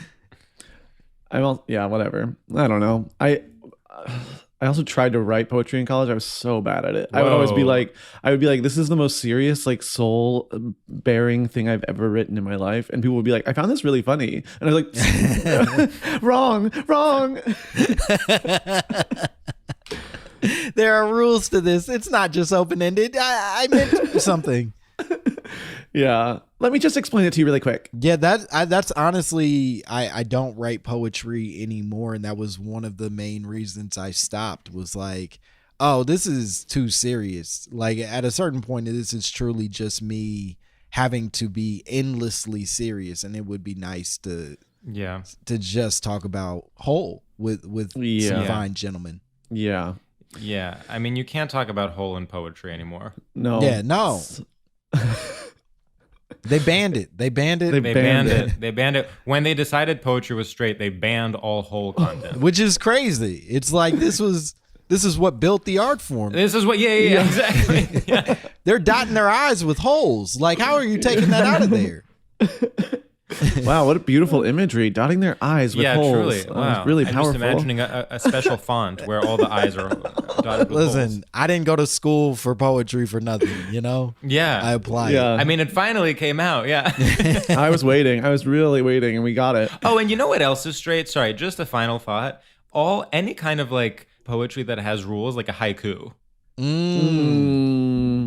Whatever. I don't know. I also tried to write poetry in college. I was so bad at it. Whoa. I would always be this is the most serious, soul bearing thing I've ever written in my life. And people would be like, I found this really funny. And I was like, wrong. There are rules to this. It's not just open-ended. I meant something. Yeah. Let me just explain it to you really quick. Yeah, that's honestly, I don't write poetry anymore, and that was one of the main reasons I stopped. Was like, oh, this is too serious. Like at a certain point, this is truly just me having to be endlessly serious, and it would be nice to just talk about whole with some fine gentlemen. Yeah. Yeah. I mean, you can't talk about whole in poetry anymore. No. Yeah, no. They banned it. They banned it. They banned it. They banned it. When they decided poetry was straight, they banned all whole content. Which is crazy. It's like this is what built the art form. This is what exactly. Yeah. They're dotting their I's with holes. Like, how are you taking that out of there? Wow, what a beautiful imagery. Dotting their I's with holes. Truly. Wow. Really I'm powerful. just imagining a special font where all the Eyes are dotted with Listen, holes. I didn't go to school for poetry for nothing, you know? Yeah. I applied. Yeah. I mean, it finally came out. Yeah. I was waiting. I was really waiting, and we got it. Oh, and you know what else is straight? Sorry, just a final thought. Any kind of like poetry that has rules, like a haiku.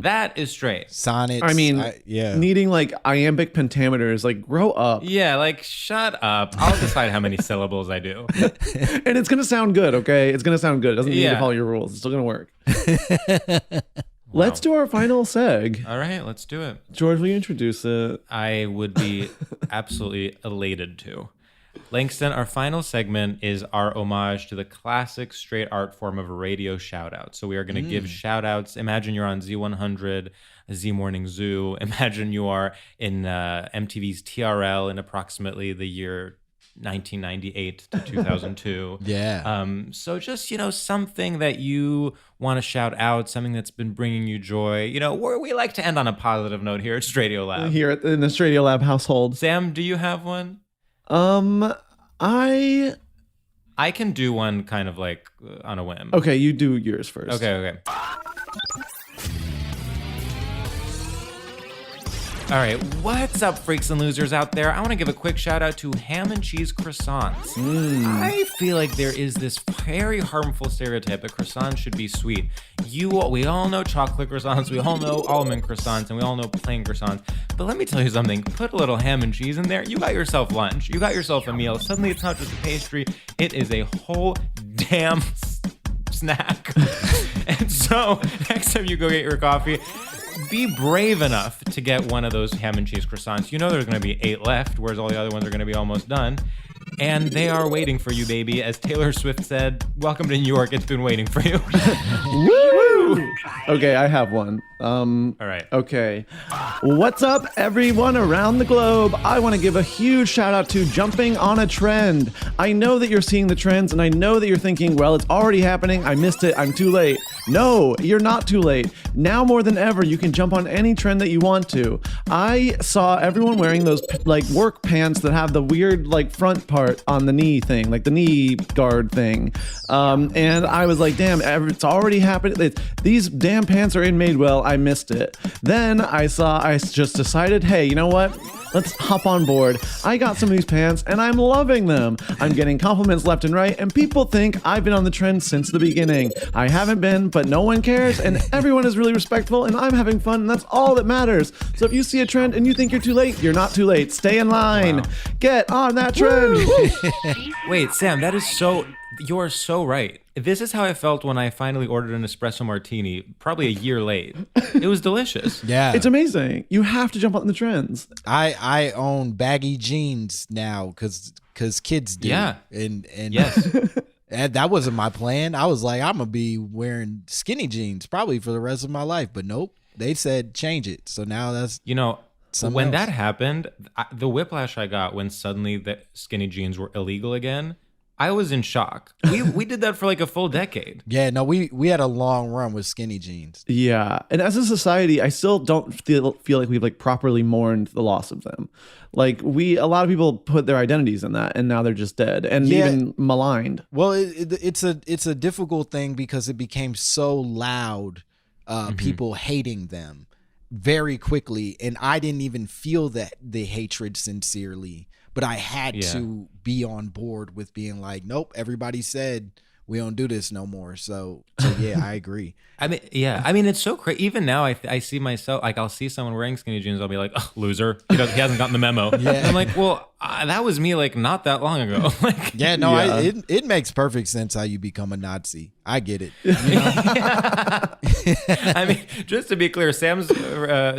That is straight. Sonnets. I mean, yeah. needing like iambic pentameters, like grow up. Yeah, like shut up. I'll decide how many syllables I do. And it's going to sound good, okay? It's going to sound good. It doesn't need to follow your rules. It's still going to work. Let's do our final seg. All right, let's do it. George, will you introduce it? I would be absolutely elated to. Langston, our final segment is our homage to the classic straight art form of a radio shout-out. So we are going to give shout-outs. Imagine you're on Z100, Z Morning Zoo. Imagine you are in MTV's TRL in approximately the year 1998 to 2002. Yeah. So just, something that you want to shout out, something that's been bringing you joy. We like to end on a positive note here at StraightioLab. Here in the StraightioLab household. Sam, do you have one? I can do one kind of like on a whim. Okay, you do yours first. Okay. All right, what's up, freaks and losers out there? I want to give a quick shout out to ham and cheese croissants. I feel like there is this very harmful stereotype that croissants should be sweet. We all know chocolate croissants, we all know almond croissants, and we all know plain croissants. But let me tell you something, put a little ham and cheese in there, you got yourself lunch, you got yourself a meal. Suddenly it's not just a pastry, it is a whole damn snack. And so, next time you go get your coffee, be brave enough to get one of those ham and cheese croissants. You know there's going to be 8 left, whereas all the other ones are going to be almost done. And they are waiting for you, baby. As Taylor Swift said, welcome to New York. It's been waiting for you. Woo! Okay, I have one. All right. Okay. What's up, everyone around the globe? I want to give a huge shout out to Jumping on a Trend. I know that you're seeing the trends, and I know that you're thinking, well, it's already happening. I missed it. I'm too late. No, you're not too late. Now more than ever, you can jump on any trend that you want to. I saw everyone wearing those like work pants that have the weird like front part on the knee thing, like the knee guard thing. And I was like, damn, it's already happened. These damn pants are in Madewell. I missed it. Then I just decided, hey, you know what? Let's hop on board. I got some of these pants and I'm loving them. I'm getting compliments left and right, and people think I've been on the trend since the beginning. I haven't been, but no one cares, and everyone is really respectful, and I'm having fun, and that's all that matters. So if you see a trend and you think you're too late, you're not too late. Stay in line. Wow. Get on that trend. Wait, Sam, you're so right. This is how I felt when I finally ordered an espresso martini, probably a year late. It was delicious. Yeah. It's amazing. You have to jump on the trends. I own baggy jeans now because kids do. Yeah. And yes. And that wasn't my plan. I was like, I'm going to be wearing skinny jeans probably for the rest of my life. But nope. They said change it. So now that's... when that happened, the whiplash I got when suddenly the skinny jeans were illegal again, I was in shock. We did that for like a full decade. Yeah, no, we had a long run with skinny jeans. Yeah, and as a society, I still don't feel like we've like properly mourned the loss of them. Like a lot of people put their identities in that, and now they're just dead and even maligned. Well, it's a difficult thing because it became so loud, people hating them very quickly, and I didn't even feel the hatred sincerely. But I had to be on board with being like, nope, everybody said we don't do this no more. So yeah, I agree. I mean, yeah. I mean, it's so crazy. Even now, I see myself, like, I'll see someone wearing skinny jeans. I'll be like, oh, loser. He hasn't gotten the memo. Yeah. And I'm like, well, that was me, like, not that long ago. Like, yeah, no, yeah. It makes perfect sense how you become a Nazi. I get it. You know? I mean, just to be clear, Sam's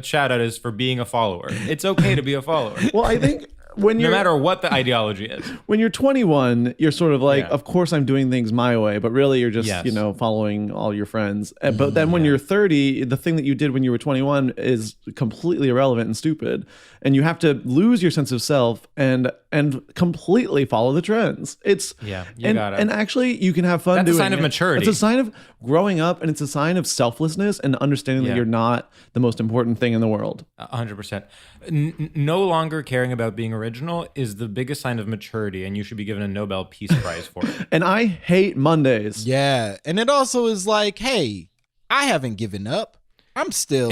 shout out is for being a follower. It's okay to be a follower. Well, I think when no matter what the ideology is. When you're 21, you're sort of like, of course I'm doing things my way, but really you're just, following all your friends. But then when you're 30, the thing that you did when you were 21 is completely irrelevant and stupid. And you have to lose your sense of self and completely follow the trends. It's you got it. And actually you can have fun doing it. That's a sign of maturity. It's a sign of growing up, and it's a sign of selflessness and understanding that you're not the most important thing in the world. 100%. No longer caring about being original is the biggest sign of maturity, and you should be given a Nobel Peace Prize for it. And I hate Mondays. Yeah. And it also is like, hey, I haven't given up. I'm still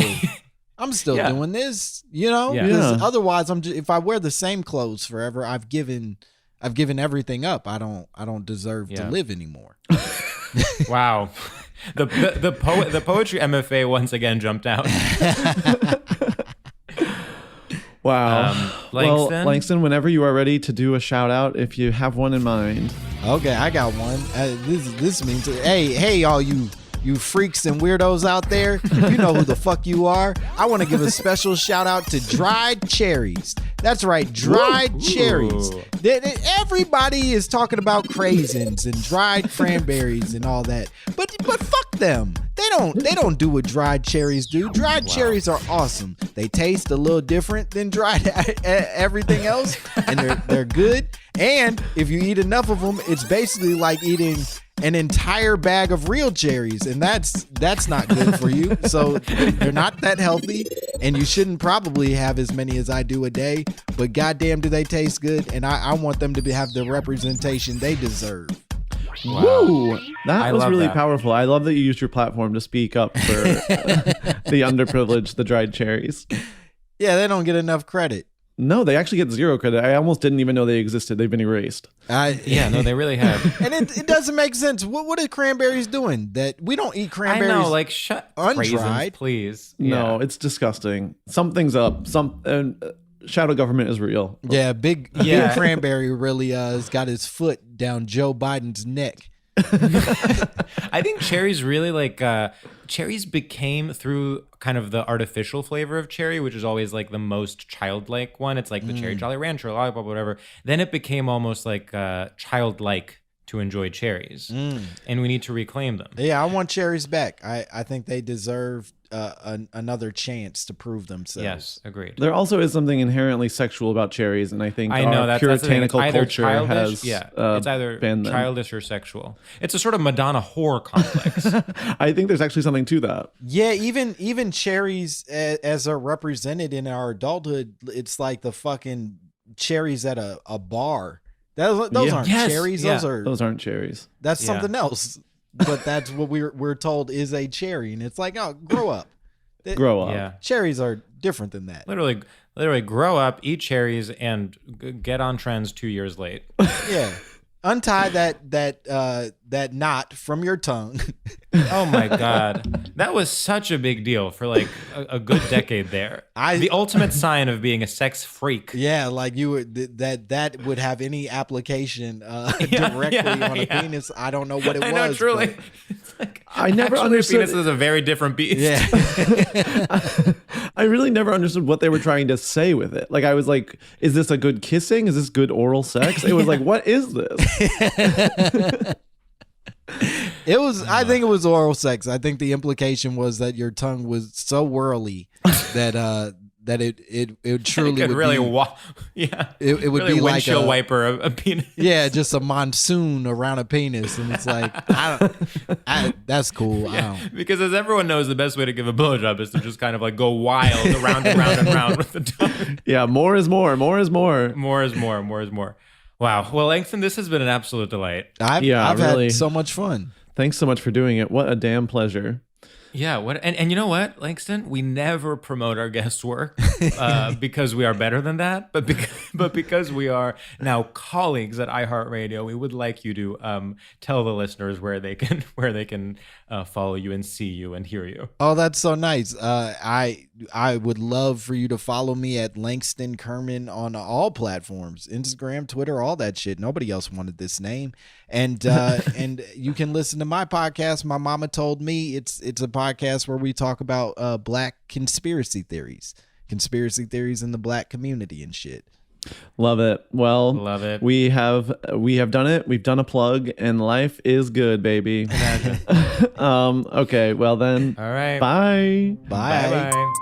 doing this, you know? Because otherwise if I wear the same clothes forever, I've given everything up. I don't deserve to live anymore. Wow. The poetry MFA once again jumped out. Wow. Langston? Well, Langston, whenever you are ready to do a shout out, if you have one in mind. Okay, I got one. This means, hey, all you freaks and weirdos out there, you know who the fuck you are. I want to give a special shout out to dried cherries. That's right, dried cherries. Everybody is talking about craisins and dried cranberries and all that, but fuck them. They don't do what dried cherries do. Dried cherries are awesome. They taste a little different than dried everything else, and they're good. And if you eat enough of them, it's basically like eating an entire bag of real cherries, and that's not good for you. So they're not that healthy, and you shouldn't probably have as many as I do a day, but goddamn do they taste good, and I want them to have the representation they deserve. Wow. Woo! That was really powerful. I love that you used your platform to speak up for the underprivileged, the dried cherries. Yeah, they don't get enough credit. No, they actually get zero credit. I almost didn't even know they existed. They've been erased. No, they really have. And it doesn't make sense. What are cranberries doing? That we don't eat cranberries. I know, like undried, raisins, please. No, it's disgusting. Something's up. Shadow government is real. Yeah, big cranberry really has got his foot down Joe Biden's neck. I think cherries really cherries became through kind of the artificial flavor of cherry, which is always like the most childlike one. It's like the cherry Jolly Rancher, lollipop, whatever. Then it became almost like childlike to enjoy cherries, and we need to reclaim them. Yeah, I want cherries back. I think they deserve another chance to prove themselves. Yes, agreed. There also is something inherently sexual about cherries, and I think our puritanical culture has it's either childish or sexual. It's a sort of Madonna whore complex. I think there's actually something to that. Yeah, even cherries as are represented in our adulthood, it's like the fucking cherries at a bar. Those aren't cherries. Yeah. Those aren't cherries. That's something else. But that's what we're told is a cherry, and it's like, oh, grow up. Grow up. Yeah. Cherries are different than that. Literally grow up, eat cherries, and get on trends 2 years late. Yeah. Untie that knot from your tongue. Oh my God. That was such a big deal for like a good decade there. The ultimate sign of being a sex freak. Yeah, like you would that would have any application directly on a penis. I don't know what it was. I know, truly. It's like, I never understood. Penis is a very different beast. Yeah. I really never understood what they were trying to say with it. Like I was like, is this a good kissing? Is this good oral sex? It was like, what is this? It was. I think it was oral sex. I think the implication was that your tongue was so whirly that it truly could would really be, it would really be like windshield wiper a penis. Yeah, just a monsoon around a penis, and it's like that's cool. Yeah, because as everyone knows, the best way to give a blowjob is to just kind of like go wild around and round and round with the tongue. Yeah, more is more. More is more. More is more. More is more. Wow. Well, Langston, this has been an absolute delight. I've really had so much fun. Thanks so much for doing it. What a damn pleasure. Yeah. And you know what, Langston? We never promote our guests' work because we are better than that, but But because we are now colleagues at iHeartRadio, we would like you to tell the listeners where they can follow you and see you and hear you. Oh, that's so nice. I would love for you to follow me at Langston Kerman on all platforms, Instagram, Twitter, all that shit. Nobody else wanted this name. And and you can listen to my podcast. My mama told me it's a podcast where we talk about black conspiracy theories in the black community and shit. Love it. Well, love it. We have done it. We've done a plug, and life is good, baby. Imagine. Okay. Well then. All right. Bye. Bye. Bye.